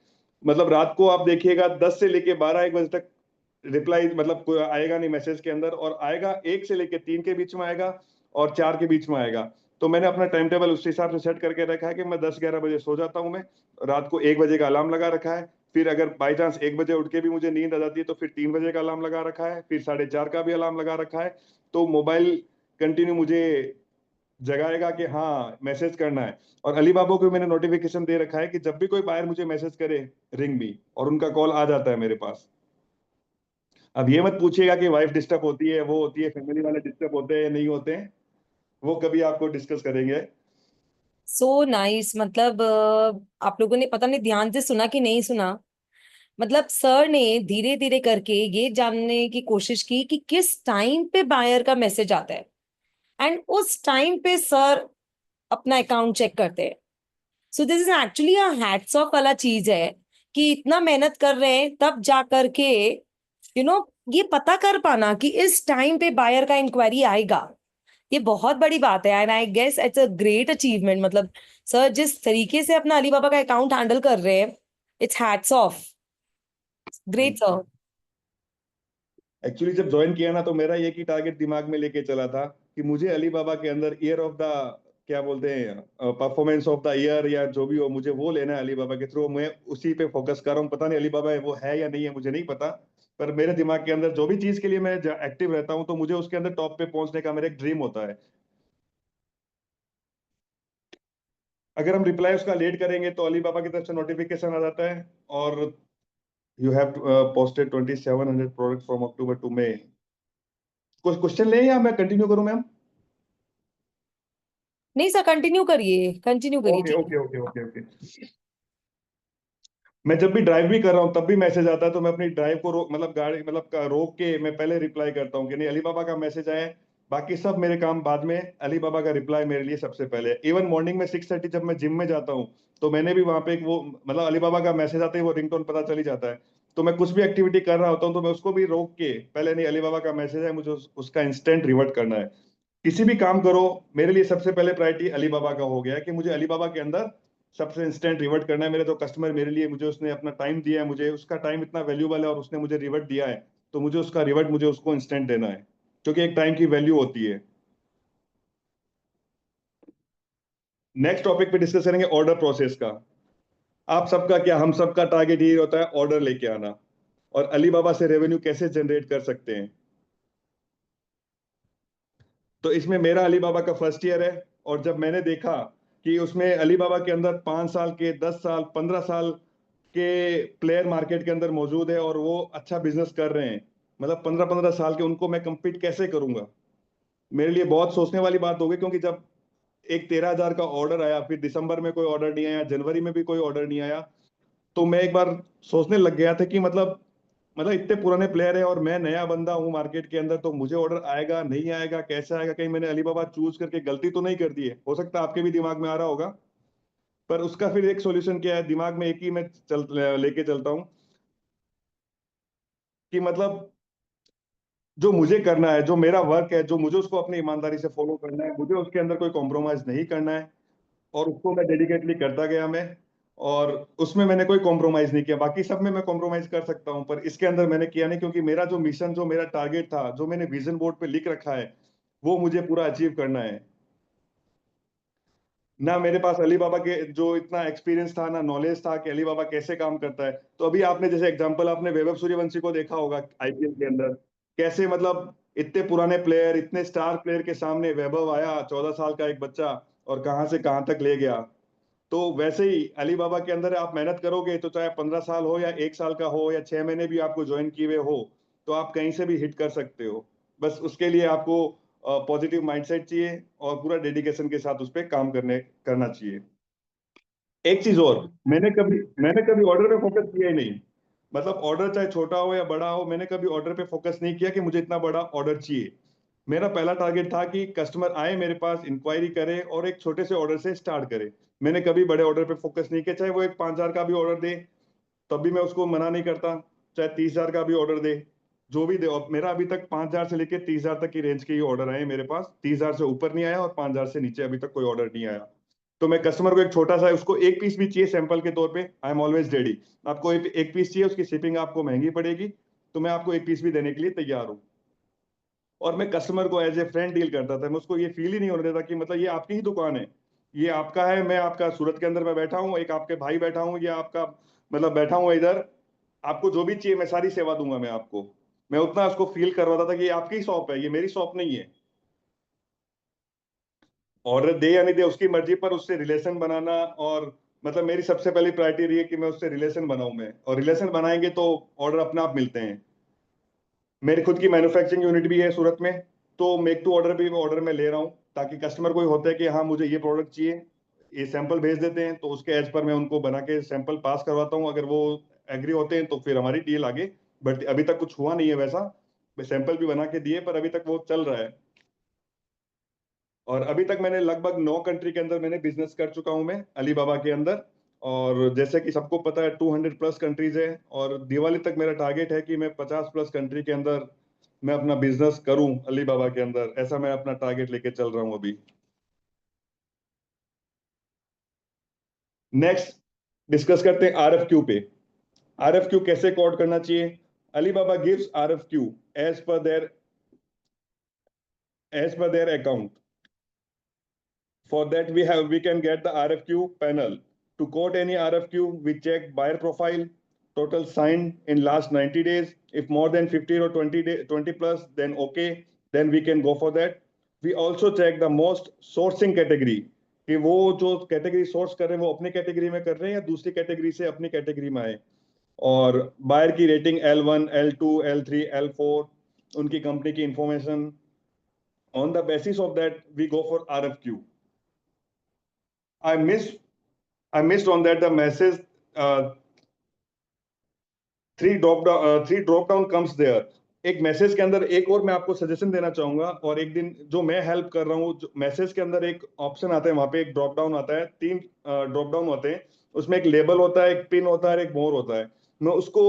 मतलब रात को आप देखिएगा 10 से लेके 12-1 बजे तक रिप्लाई, मतलब कोई आएगा नहीं मैसेज के अंदर, और आएगा 1 से लेके 3 के बीच में आएगा और 4 के बीच में आएगा। तो मैंने अपना टाइम टेबल उस हिसाब से सेट करके रखा है कि मैं 10-11 बजे सो जाता हूँ मैं, रात को 1 बजे का अलार्म लगा रखा है, फिर अगर बाई चांस 1 बजे उठ के भी मुझे नींद आ जाती है तो फिर 3 बजे का अलार्म लगा रखा है, फिर 4:30 का भी अलार्म लगा रखा है। तो मोबाइल कंटिन्यू मुझे जगाएगा कि हाँ मैसेज करना है। और अली बाबा को मैंने नोटिफिकेशन दे रखा है कि जब भी कोई बायर मुझे मैसेज करे, रिंग मी, और उनका कॉल आ जाता है मेरे पास। अब ये मत पूछिएगा कि वाइफ डिस्टर्ब होती है, वो होती है, फैमिली वाले डिस्टर्ब होते हैं नहीं होते हैं, वो कभी आपको डिस्कस करेंगे। So nice. मतलब आप लोगों ने पता नहीं ध्यान से सुना कि नहीं सुना। मतलब सर ने धीरे धीरे करके ये जानने की कोशिश की कि किस टाइम पे बायर का मैसेज आता है, एंड उस टाइम पे सर अपना अकाउंट चेक करते हैं। So this is actually a hats off वाला चीज है कि इतना मेहनत कर रहे हैं तब जा करके ये पता कर पाना कि इस टाइम पे बायर का इंक्वायरी आएगा। ये बहुत बड़ी बात है, and I guess it's a great achievement. मतलब सर जिस तरीके से अपना अलीबाबा का अकाउंट हैंडल कर रहे हैं, it's hats off. Great sir. Actually जब ज्वाइन किया ना तो मेरा एक ही टारगेट दिमाग में लेके चला था कि मुझे अली बाबा के अंदर ईयर ऑफ द, क्या बोलते हैं, परफॉर्मेंस ऑफ द ईयर या जो भी हो, मुझे वो लेना है अली बाबा के थ्रू। मैं उसी पे फोकस कर रहा हूँ। पता नहीं अली बाबा है वो है या नहीं है, मुझे नहीं पता, पर मेरे दिमाग के अंदर जो भी चीज के लिए मैं एक्टिव रहता हूँ तो मुझे उसके अंदर टॉप पे पहुंचने का मेरा एक ड्रीम होता है। अगर हम रिप्लाई उसका लेट करेंगे तो अली बाबा की तरफ से नोटिफिकेशन आ जाता है, और you have posted 2700 product from October to May. कुछ क्वेश्चन लें या मैं कंटिन्यू करूं मैम? नहीं सर, कंटिन्यू करिए, कंटिन्यू करिए, ओके ठीक है। Okay okay okay okay. मैं जब भी ड्राइव भी कर रहा हूँ तब भी मैसेज आता है, तो मैं अपनी ड्राइव को मतलब गाड़ी, मतलब रोक के मैं पहले रिप्लाई करता हूँ कि नहीं, अली बाबा का मैसेज आया है। बाकी सब मेरे काम बाद में, अली बाबा का रिप्लाई मेरे लिए सबसे पहले। इवन मॉर्निंग में 6:30 जब मैं जिम में जाता हूँ तो मैंने भी वहां पे एक वो, मतलब अली बाबा का मैसेज आते ही वो रिंगटोन पता चल ही जाता है। तो मैं कुछ भी एक्टिविटी कर रहा होता हूँ तो मैं उसको भी रोक के पहले, नहीं अली बाबा का मैसेज है, मुझे उसका इंस्टेंट रिवर्ट करना है। किसी भी काम करो, मेरे लिए सबसे पहले प्रायोरिटी अली बाबा का हो गया कि मुझे अली बाबा के अंदर सबसे इंस्टेंट रिवर्ट करना है। मेरे तो कस्टमर मेरे लिए, मुझे उसने अपना टाइम दिया है, मुझे उसका टाइम इतना वैल्यूबल है और उसने मुझे रिवर्ट दिया है, तो मुझे उसका रिवर्ट, मुझे उसको इंस्टेंट देना है, क्योंकि एक टाइम की वैल्यू होती है। नेक्स्ट टॉपिक पे डिस्कस करेंगे ऑर्डर प्रोसेस का। आप सबका क्या, हम सबका टारगेट यही होता है, ऑर्डर लेके आना, और अली बाबा से रेवेन्यू कैसे जनरेट कर सकते हैं। तो इसमें मेरा अली बाबा का फर्स्ट ईयर है, और जब मैंने देखा कि उसमें अली बाबा के अंदर 5 साल के, 10 साल, 15 साल के प्लेयर मार्केट के अंदर मौजूद है और वो अच्छा बिजनेस कर रहे हैं, मतलब 15-15 साल के, उनको मैं compete कैसे करूंगा? मेरे लिए बहुत सोचने वाली बात हो गई, क्योंकि जब एक 13,000 का ऑर्डर आया, फिर दिसंबर में कोई ऑर्डर नहीं आया, जनवरी में भी कोई ऑर्डर नहीं आया, तो मैं एक बार सोचने लग गया था कि मतलब इतने पुराने प्लेयर है और मैं नया बंदा हूँ मार्केट के अंदर, तो मुझे ऑर्डर आएगा नहीं आएगा, कैसे आएगा, कहीं मैंने अलीबाबा चूज करके गलती तो नहीं कर दी है? हो सकता है आपके भी दिमाग में आ रहा होगा। पर उसका फिर एक सॉल्यूशन क्या है, दिमाग में एक ही मैं लेके चलता हूँ कि मतलब जो मुझे करना है, जो मेरा वर्क है, जो मुझे उसको अपनी ईमानदारी से फॉलो करना है, मुझे उसके अंदर कोई कॉम्प्रोमाइज नहीं करना है, और उसको मैं डेडिकेटली करता गया मैं, और उसमें मैंने कोई कॉम्प्रोमाइज नहीं किया। बाकी सब में मैं कॉम्प्रोमाइज कर सकता हूँ, पर इसके अंदर मैंने किया नहीं, क्योंकि मेरा जो मिशन, जो मेरा टारगेट था, जो मैंने विजन बोर्ड पे लिख रखा है, वो मुझे पूरा अचीव करना है। ना मेरे पास अली बाबा के जो इतना एक्सपीरियंस था, ना नॉलेज था कि अली बाबा कैसे काम करता है। तो अभी आपने जैसे एग्जांपल आपने वैभव सूर्यवंशी को देखा होगा आईपीएल के अंदर, कैसे मतलब इतने पुराने प्लेयर, इतने स्टार प्लेयर के सामने वैभव आया, 14 साल का एक बच्चा, और कहां से कहां तक ले गया। तो वैसे ही अली बाबा के अंदर आप मेहनत करोगे तो चाहे 15 साल हो या 1 साल का हो या 6 महीने भी आपको ज्वाइन किए हुए हो, तो आप कहीं से भी हिट कर सकते हो। बस उसके लिए आपको पॉजिटिव माइंडसेट चाहिए और पूरा डेडिकेशन के साथ उस पर काम करना चाहिए। एक चीज और, मैंने कभी ऑर्डर पे फोकस किया ही नहीं। मतलब ऑर्डर चाहे छोटा हो या बड़ा हो, मैंने कभी ऑर्डर पे फोकस नहीं किया कि मुझे इतना बड़ा ऑर्डर चाहिए। मेरा पहला टारगेट था कि कस्टमर आए मेरे पास, इंक्वायरी करे और एक छोटे से ऑर्डर से स्टार्ट करे। मैंने कभी बड़े ऑर्डर पे फोकस नहीं किया, चाहे वो एक 5,000 का भी ऑर्डर दे तब भी मैं उसको मना नहीं करता, चाहे 30,000 का भी ऑर्डर दे, जो भी दे। और मेरा अभी तक 5,000 से लेकर 30,000 तक की रेंज के ही ऑर्डर आए मेरे पास। 30,000 से ऊपर नहीं आया और 5,000 से नीचे अभी तक कोई ऑर्डर नहीं आया। तो मैं कस्टमर को एक छोटा सा, उसको एक पीस भी चाहिए सैंपल के तौर पे, आई एम ऑलवेज रेडी। आपको एक पीस चाहिए, उसकी शिपिंग आपको महंगी पड़ेगी, तो मैं आपको एक पीस भी देने के लिए तैयार हूँ। और मैं कस्टमर को एज ए फ्रेंड डील करता था। मैं उसको ये फील ही नहीं होने देता कि मतलब ये आपकी ही दुकान है, ये आपका है, मैं आपका सूरत के अंदर मैं बैठा हूँ, एक आपके भाई बैठा हूँ, या आपका मतलब बैठा हूँ इधर, आपको जो भी चाहिए मैं सारी सेवा दूंगा मैं आपको। मैं उतना उसको फील करवाता था कि ये आपकी ही शॉप है, ये मेरी शॉप नहीं है। ऑर्डर दे या नहीं दे उसकी मर्जी, पर उससे रिलेशन बनाना, और मतलब मेरी सबसे पहली प्रायोरिटी रही है कि मैं उससे रिलेशन बनाऊं मैं, और रिलेशन बनाएंगे तो ऑर्डर अपने आप मिलते हैं। मेरी खुद की मैन्युफैक्चरिंग यूनिट भी है सूरत में, तो मेक टू ऑर्डर भी ऑर्डर में ले रहा हूँ, ताकि कस्टमर कोई होता है कि हाँ मुझे ये प्रोडक्ट चाहिए, ये सैंपल भेज देते हैं, तो उसके एज पर मैं उनको बना के सैंपल पास करवाता हूँ। अगर वो एग्री होते हैं तो फिर हमारी डील आगे। बट अभी तक कुछ हुआ नहीं है वैसा, मैं सैंपल भी बना के दिए, पर अभी तक वो चल रहा है। और अभी तक मैंने लगभग 9 कंट्री के अंदर मैंने बिजनेस कर चुका हूं मैं अलीबाबा के अंदर। और जैसे कि सबको पता है 200+ कंट्रीज है, और दिवाली तक मेरा टारगेट है कि मैं 50+ कंट्री के अंदर मैं अपना बिजनेस करूं अलीबाबा के अंदर। ऐसा मैं अपना टारगेट लेके चल रहा हूं अभी। नेक्स्ट डिस्कस करते हैं आरएफक्यू पे। आरएफक्यू कैसे कोड करना चाहिए। Alibaba gives RFQ as per their account. For that, we can get the RFQ panel. To quote any RFQ, we check buyer profile, total signed in last 90 days. If more than 15 or 20 plus, then okay, then we can go for that. We also check the most sourcing category, कि वो जो category source कर रहे हैं वो अपनी category में कर रहे हैं या दूसरी कैटेगरी से अपनी कैटेगरी में आए। और बायर की rating L1, L2, L3, L4, उनकी कंपनी की information. On the basis of that we go for RFQ. I missed I missed on that the message, three drop down comes there. एक message के अंदर एक और मैं आपको सजेशन देना चाहूंगा, और एक दिन जो मैं हेल्प कर रहा हूँ, मैसेज के अंदर एक ऑप्शन आता है, वहां पे एक ड्रॉप डाउन आता है, 3 ड्रॉप डाउन होते हैं। उसमें एक लेबल होता है, एक पिन होता है, एक मोर होता है। मैं उसको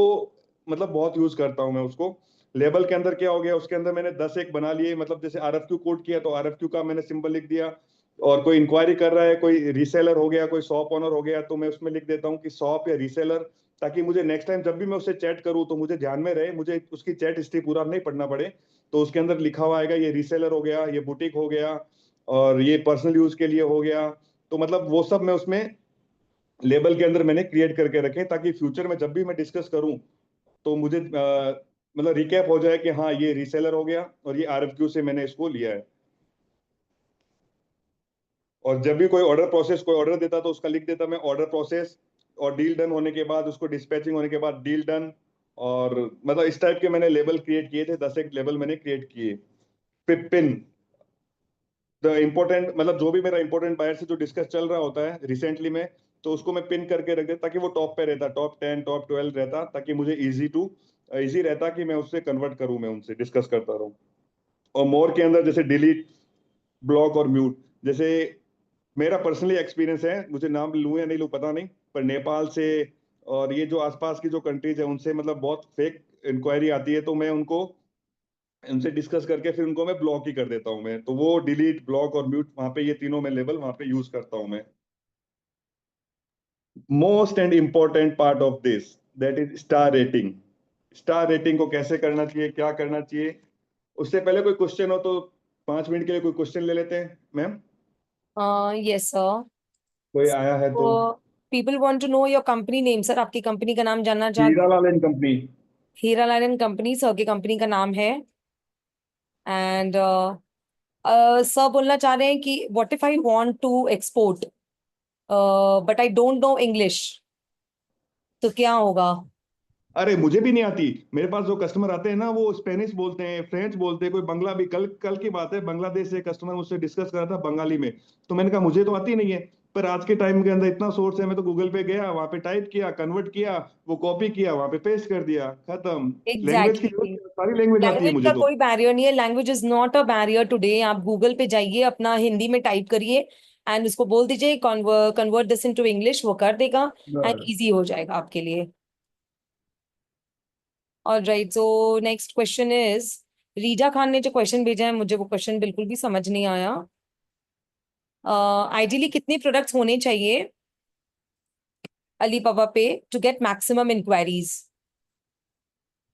मतलब बहुत यूज करता हूँ मैं उसको। लेबल के अंदर क्या हो गया, उसके अंदर मैंने 10 एक बना लिए, मतलब जैसे आरएफक्यू कोड किया तो आरएफक्यू का मैंने सिंबल लिख दिया। और कोई इंक्वायरी कर रहा है, कोई रीसेलर हो गया, कोई शॉप ओनर हो गया, तो मैं उसमें लिख देता हूँ कि शॉप या रीसेलर, ताकि मुझे नेक्स्ट टाइम जब भी मैं उससे चैट करूँ तो मुझे ध्यान में रहे, मुझे उसकी चैट हिस्ट्री पूरा नहीं पढ़ना पड़े। तो उसके अंदर लिखा हुआ आएगा ये रीसेलर हो गया, ये बुटीक हो गया, और ये पर्सनल यूज के लिए हो गया। तो मतलब वो सब मैं उसमें लेबल के अंदर मैंने क्रिएट करके रखे, ताकि फ्यूचर में जब भी मैं डिस्कस करूं तो मुझे मतलब रिकैप हो जाए कि हाँ ये रीसेलर हो गया और ये आरएफक्यू से मैंने इसको लिया है। और जब भी कोई ऑर्डर देता तो उसका लिख देता मैं ऑर्डर प्रोसेस, और डील डन होने के बाद उसको डिस्पैचिंग होने के बाद डील डन। और मतलब इस टाइप के मैंने लेबल क्रिएट किए थे, 10 एक लेबल मैंने क्रिएट किए। फिर पिन द इम्पोर्टेंट, मतलब जो भी मेरा इंपॉर्टेंट बायर से जो डिस्कस चल रहा होता है रिसेंटली में, तो उसको मैं पिन करके रख देता, ताकि वो टॉप पे रहता, टॉप 10 टॉप 12 रहता, ताकि मुझे इजी रहता कि मैं उससे कन्वर्ट करूं, मैं उनसे डिस्कस करता रहूं। और मोर के अंदर जैसे डिलीट, ब्लॉक और म्यूट, जैसे मेरा पर्सनली एक्सपीरियंस है, मुझे नाम लूं या नहीं लूं पता नहीं, पर नेपाल से और ये जो आसपास की जो कंट्रीज है उनसे मतलब बहुत फेक इंक्वायरी आती है, तो मैं उनको उनसे डिस्कस करके फिर उनको मैं ब्लॉक ही कर देता हूं मैं। तो वो डिलीट, ब्लॉक और म्यूट, वहां पे ये तीनों मैं लेवल वहां पे यूज करता हूं मैं। Most and important part of this, that is star rating. Star rating को कैसे करना चाहिए, क्या करना चाहिए, उससे पहले कोई क्वेश्चन हो तो 5 मिनट के लिए कोई क्वेश्चन ले लेते हैं मैम। Yes, sir. कोई आया है तो। People want to know your company name sir, आपकी कंपनी का नाम जानना चाहते। Hiralal and company. Heera Lalan company sir की कंपनी का नाम है। एंड सर बोलना चाह रहे हैं कि what if I want to export but I don't know English, तो क्या होगा? अरे मुझे भी नहीं आती। मेरे पास जो कस्टमर आते हैं ना, वो स्पेनिश बोलते हैं, फ्रेंच बोलते हैं, कोई बंगला भी। कल कल की बात है, बांग्लादेश से कस्टमर मुझसे डिस्कस कर रहा था बंगाली में। तो मैंने कहा मुझे तो आती नहीं है। पर आज के टाइम के अंदर इतना सोर्स है, मैं तो गूगल पे गया, वहां पे टाइप किया, कन्वर्ट किया, वो कॉपी किया, वहां पे पेस्ट कर दिया, खत्म। लैंग्वेज की जरूरत एग्जैक्टली। नहीं है, सारी लैंग्वेज आती है लैंग्वेज मुझे का तो। कोई बैरियर नहीं है, language is not a barrier today. आप गूगल पे जाइए, अपना हिंदी में टाइप करिए एंड उसको बोल दीजिए कन्वर्ट दिस इनटू इंग्लिश, वो कर देगा एंड बस। इजी हो जाएगा आपके लिए। और right, so next question is, Riza Khan ने जो क्वेश्चन भेजा है, मुझे वो क्वेश्चन बिल्कुल भी समझ नहीं आया। आइडियली कितने प्रोडक्ट्स होने चाहिए अलीबाबा पे टू गेट मैक्सिमम इंक्वायरीज?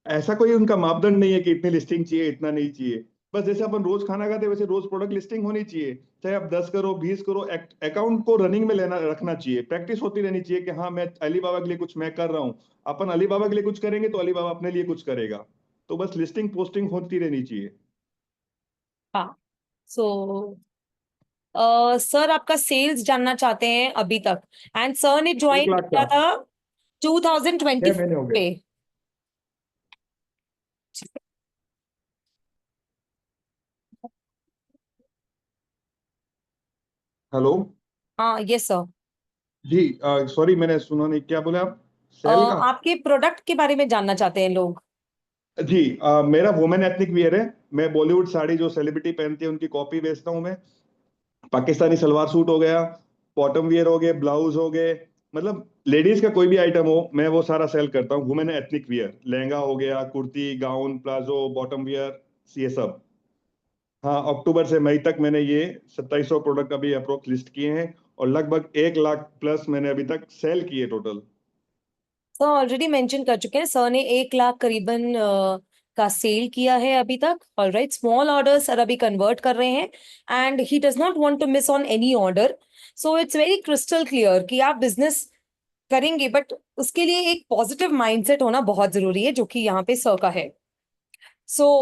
ऐसा कोई उनका मापदंड नहीं है कि इतनी लिस्टिंग चाहिए, इतना नहीं चाहिए। बस जैसे अपन रोज खाना खाते हैं, वैसे रोज प्रोडक्ट लिस्टिंग होनी चाहिए। चाहे आप 10 करो, 20 करो, अकाउंट को रनिंग में लेना रखना चाहिए। प्रैक्टिस होती रहनी चाहिए कि हाँ, मैं अलीबाबा के लिए कुछ मैं कर रहा हूँ। अपन अलीबाबा के लिए कुछ करेंगे तो अलीबाबा अपने लिए कुछ करेगा। तो बस लिस्टिंग पोस्टिंग होती रहनी चाहिए। हाँ। सो सर आपका सेल्स जानना चाहते हैं अभी तक, एंड सर ने एक ज्वाइन लाख किया का था 2024 6 महीने हो गए। पे। हेलो। हाँ यस सर। जी, सॉरी मैंने सुना नहीं, क्या बोले आप? सेल का? आपके प्रोडक्ट के बारे में जानना चाहते हैं लोग। जी, मेरा वुमेन एथनिक वियर है। मैं बॉलीवुड साड़ी जो सेलिब्रिटी पहनती है उनकी कॉपी बेचता हूँ मैं। पाकिस्तानी सलवार सूट हो गया, बॉटम वियर हो गए, ब्लाउज हो गए, मतलब लेडीज का कोई भी आइटम हो, मैं वो सारा सेल करता हूँ। वुमेन एथनिक वियर, लहंगा हो गया, kurti, gown, palazzo, bottom wear, ये सब। हाँ, अक्टूबर से मई तक मैंने ये 2700 प्रोडक्ट अभी अप्रोक्स लिस्ट किए हैं। और लगभग 1 लाख प्लस मैंने अभी तक सेल किए टोटल। सर ऑलरेडी मेंशन कर चुके हैं, सर ने 1 लाख करीबन का सेल किया है अभी तक। ऑलराइट, स्मॉल ऑर्डर सर अभी कन्वर्ट कर रहे हैं and he does not want to miss on any order. So it's very crystal clear कि आप बिजनेस करेंगे, बट उसके लिए एक पॉजिटिव माइंडसेट होना बहुत जरूरी है, जो कि यहाँ पे सर का है। So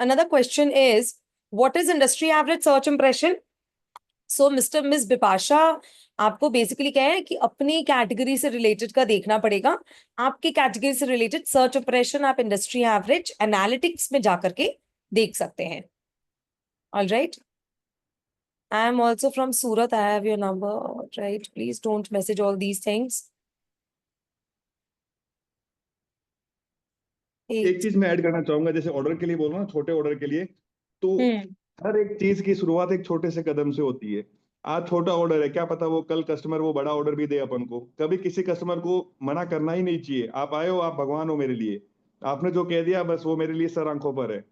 another question is, what is industry average search impression? So mister miss Bipasha, आपको बेसिकली क्या है कि अपनी कैटेगरी से रिलेटेड का देखना पड़ेगा। आपकी कैटेगरी से रिलेटेड सर्च ऑपरेशन आप इंडस्ट्री एवरेज एनालिटिक्स में जाकर के देख सकते हैं। All right, I am also from Surat, I have your number, right, please don't message all these things. एक चीज मैं ऐड करना चाहूंगा, जैसे ऑर्डर के लिए बोल रहा हूँ, छोटे ऑर्डर के लिए। तो हम्म। हर एक चीज की शुरुआत एक छोटे से कदम से होती है। आज छोटा ऑर्डर है, क्या पता वो कल कस्टमर वो बड़ा ऑर्डर भी दे अपन को। कभी किसी कस्टमर को मना करना ही नहीं चाहिए। आप आए हो, आप भगवान हो मेरे लिए। आपने जो कह दिया बस वो मेरे लिए सर आंखों पर है।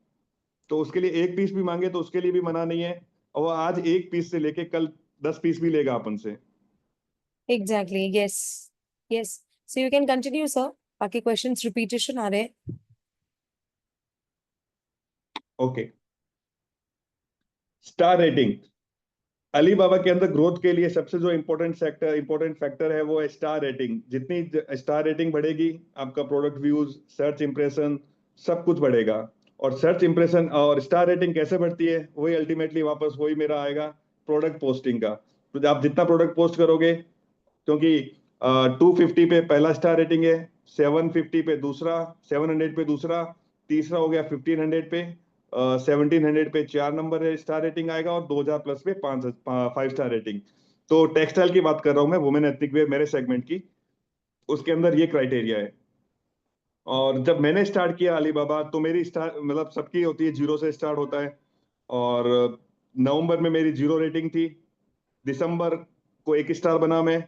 तो उसके लिए एक पीस भी मांगे तो उसके लिए भी मना नहीं है। और वो आज एक पीस से लेके कल 10 पीस भी लेगा अपन से। Exactly, yes. Yes, so you can continue sir, बाकी क्वेश्चंस रिपीटेशन आ रहे हैं। ओके। Star rating. अलीबाबा के अंदर ग्रोथ के लिए सबसे जो इंपॉर्टेंट फैक्टर है वो है स्टार रेटिंग। जितनी स्टार रेटिंग बढ़ेगी, आपका प्रोडक्ट व्यूज, सर्च इंप्रेशन, सब कुछ बढ़ेगा। और सर्च इंप्रेशन और स्टार रेटिंग कैसे बढ़ती है, वही अल्टीमेटली वापस वही मेरा आएगा, प्रोडक्ट पोस्टिंग का। तो आप जितना प्रोडक्ट पोस्ट करोगे, क्योंकि 250 पे पहला स्टार रेटिंग है, 750 पे दूसरा, 700 पे दूसरा, तीसरा हो गया 1500 पे, 1700 पे 4 नंबर है स्टार रेटिंग आएगा, और 2000 प्लस पे 5 स्टार रेटिंग। तो टेक्सटाइल की बात कर रहा हूँ मैं, वुमेन एथनिक वेयर मेरे सेगमेंट की, उसके अंदर ये क्राइटेरिया है। और जब मैंने स्टार्ट किया अलीबाबा, तो मेरी स्टार्ट मतलब सबकी होती है, जीरो से स्टार्ट होता है। और नवंबर में मेरी जीरो रेटिंग थी। दिसंबर को 1 स्टार बना मैं।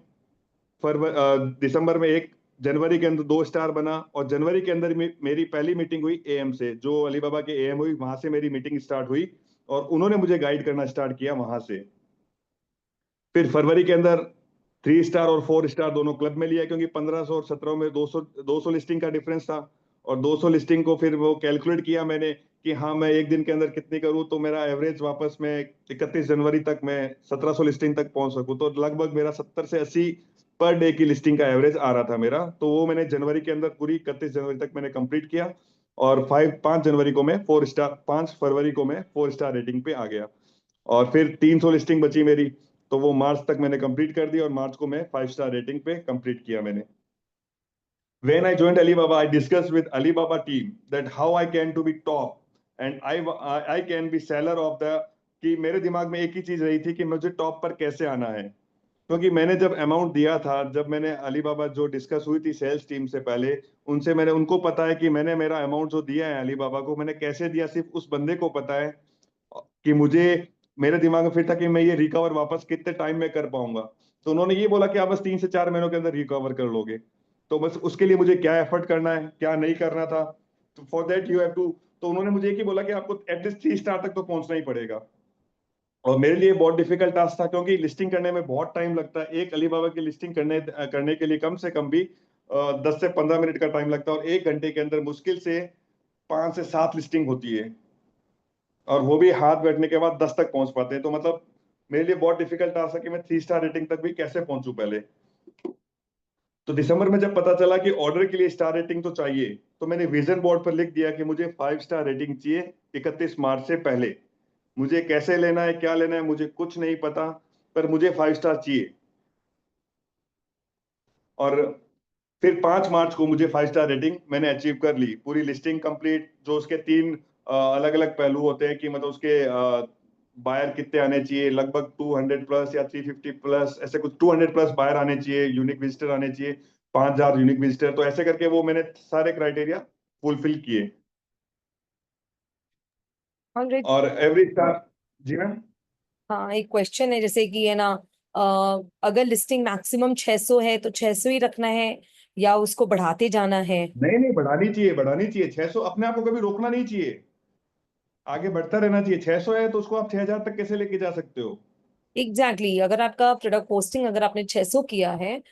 दिसंबर में एक, जनवरी के अंदर 2 स्टार बना। और जनवरी के अंदर मेरी पहली मीटिंग हुई एएम से, जो अलीबाबा के एएम हुई, वहां से मेरी मीटिंग स्टार्ट हुई। और उन्होंने मुझे गाइड करना स्टार्ट किया वहां से। फिर फरवरी के अंदर 3 स्टार और 4 स्टार दोनों क्लब में लिया, क्योंकि 1500 और 1700 में 200 200 लिस्टिंग का डिफरेंस था। और 200 लिस्टिंग को फिर वो कैलकुलेट किया मैंने कि हाँ मैं एक दिन के अंदर कितनी करूँ, तो मेरा एवरेज वापस मैं 31 जनवरी तक मैं 1700 लिस्टिंग तक पहुंच सकूँ, तो लगभग मेरा 70 से 80 पर डे की लिस्टिंग का एवरेज आ रहा था मेरा। तो वो मैंने जनवरी के अंदर पूरी 31 जनवरी तक मैंने कंप्लीट किया, और 5 जनवरी को मैं 4 स्टार, 5 फरवरी को मैं 4 स्टार रेटिंग पे आ गया। और फिर 300 लिस्टिंग बची मेरी, तो वो मार्च तक मैंने कंप्लीट कर दी, और मार्च को मैं 5 स्टार रेटिंग पे कंप्लीट किया मैंने। When I joined Alibaba, I discussed with Alibaba team that how I can to be top and I can be seller of the, कि मेरे दिमाग में एक ही चीज रही थी कि मुझे टॉप पर कैसे आना है। क्योंकि मैंने जब अमाउंट दिया था, जब मैंने अलीबाबा जो डिस्कस हुई थी सेल्स टीम से पहले, उनसे मैंने उनको पता है कि मैंने मेरा अमाउंट जो दिया है अलीबाबा को मैंने कैसे दिया, सिर्फ उस बंदे को पता है कि मुझे, मेरे दिमाग में फिर था कि मैं ये रिकवर वापस कितने टाइम में कर पाऊंगा। तो उन्होंने ये बोला कि आप बस 3 से 4 महीनों के अंदर रिकवर कर लोगे। तो बस उसके लिए मुझे क्या एफर्ट करना है, क्या नहीं करना था, तो for that you have to, तो उन्होंने मुझे एक ही बोला कि आपको एटलीस्ट 3 स्टार तक तो पहुंचना ही पड़ेगा। और मेरे लिए बहुत डिफिकल्ट टास्क था, क्योंकि लिस्टिंग करने में बहुत टाइम लगता है। एक अलीबाबा की लिस्टिंग करने के लिए कम से कम भी 10 से 15 मिनट का टाइम लगता है, और 1 घंटे के अंदर मुश्किल से 5 से 7 लिस्टिंग होती है, और वो भी हाथ बैठने के बाद 10 तक पहुंच पाते हैं। तो मतलब मेरे लिए बहुत डिफिकल्ट टास्क है कि मैं 3 स्टार रेटिंग तक भी कैसे पहुंचूं पहले। तो दिसंबर में जब पता चला कि ऑर्डर के लिए स्टार रेटिंग तो चाहिए, तो मैंने विजन बोर्ड पर लिख दिया कि मुझे 5 स्टार रेटिंग चाहिए 31 मार्च से पहले। मुझे कैसे लेना है, क्या लेना है, मुझे कुछ नहीं पता, पर मुझे 5 स्टार चाहिए। और फिर 5 मार्च को मुझे 5 स्टार रेटिंग मैंने अचीव कर ली, पूरी लिस्टिंग कंप्लीट। जो उसके 3 अलग अलग पहलू होते हैं कि मतलब उसके बायर कितने आने चाहिए, लगभग 200 प्लस या 350 प्लस, ऐसे कुछ 200 प्लस बायर आने चाहिए, यूनिक विजिटर आने चाहिए 5000 यूनिक विजिटर, तो ऐसे करके वो मैंने सारे क्राइटेरिया फुलफिल किए। ऑलराइट। और एवरी स्टार, जी मैम। हाँ, एक क्वेश्चन है जैसे कि है ना, अगर लिस्टिंग मैक्सिमम 600 है तो 600 ही रखना है या उसको बढ़ाते जाना है? नहीं नहीं, बढ़ानी चाहिए, बढ़ानी चाहिए। 600 अपने आप को कभी रोकना नहीं चाहिए, आगे बढ़ता रहना चाहिए। 600 है तो उसको आप 6000 तक कैसे लेके जा सकते हो। एग्जैक्टली exactly, अगर आपका प्रोडक्ट पोस्टिंग अगर आपने 600 किया है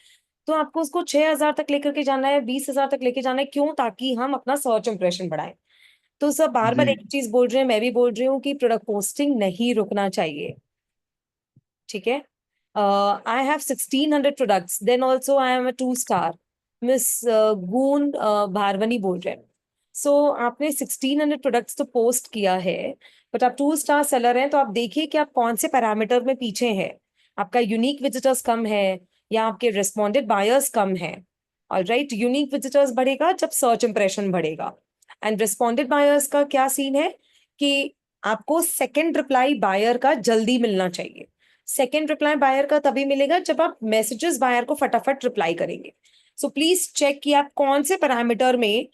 तो आपको उसको 6000 तक लेकर के जाना है, 20,000 तक लेके जाना है। क्यों? ताकि हम अपना सर्च इंप्रेशन बढ़ाएं। तो सब बार जी बार एक चीज बोल रहे हैं, मैं भी बोल रही हूँ कि प्रोडक्ट पोस्टिंग नहीं रुकना चाहिए। ठीक है। I have 1600 products, then also I am a 2 star. Miss गून भारवनी बोल रहे हैं। सो आपने 1600 प्रोडक्ट्स तो पोस्ट किया है, बट आप 2 स्टार सेलर हैं, तो आप देखिए कि आप कौन से पैरामीटर में पीछे हैं। आपका यूनिक विजिटर्स कम है या आपके रिस्पॉन्डेड बायर्स कम है? ऑलराइट, यूनिक विजिटर्स बढ़ेगा जब सर्च इंप्रेशन बढ़ेगा। एंड रिस्पॉन्डेड बायर्स का क्या सीन है कि आपको सेकंड रिप्लाई बायर का जल्दी मिलना चाहिए। सेकंड रिप्लाई बायर का तभी मिलेगा जब आप मैसेजेस बायर को फटाफट रिप्लाई करेंगे। सो प्लीज चेक कि आप कौन से पैरामीटर में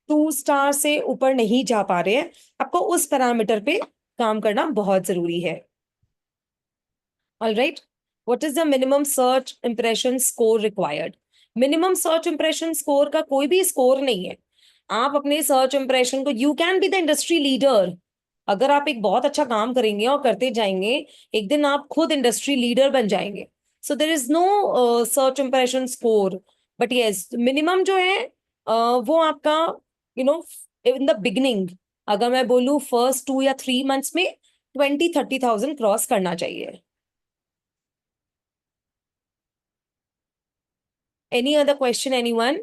2 स्टार से ऊपर नहीं जा पा रहे हैं। आपको उस पैरामीटर पे काम करना बहुत जरूरी है। All right, what is the minimum search impression score required? Minimum search impression score का कोई भी स्कोर नहीं है। आप अपने सर्च इंप्रेशन को, you can be the industry leader. अगर आप एक बहुत अच्छा काम करेंगे और करते जाएंगे, एक दिन आप खुद इंडस्ट्री लीडर बन जाएंगे। So there is no search impression score, but yes minimum जो है वो आपका you know in the beginning, अगर मैं बोलूँ फर्स्ट 2 या 3 मंथ्स में 20-30,000 क्रॉस करना चाहिए। Any other question, anyone?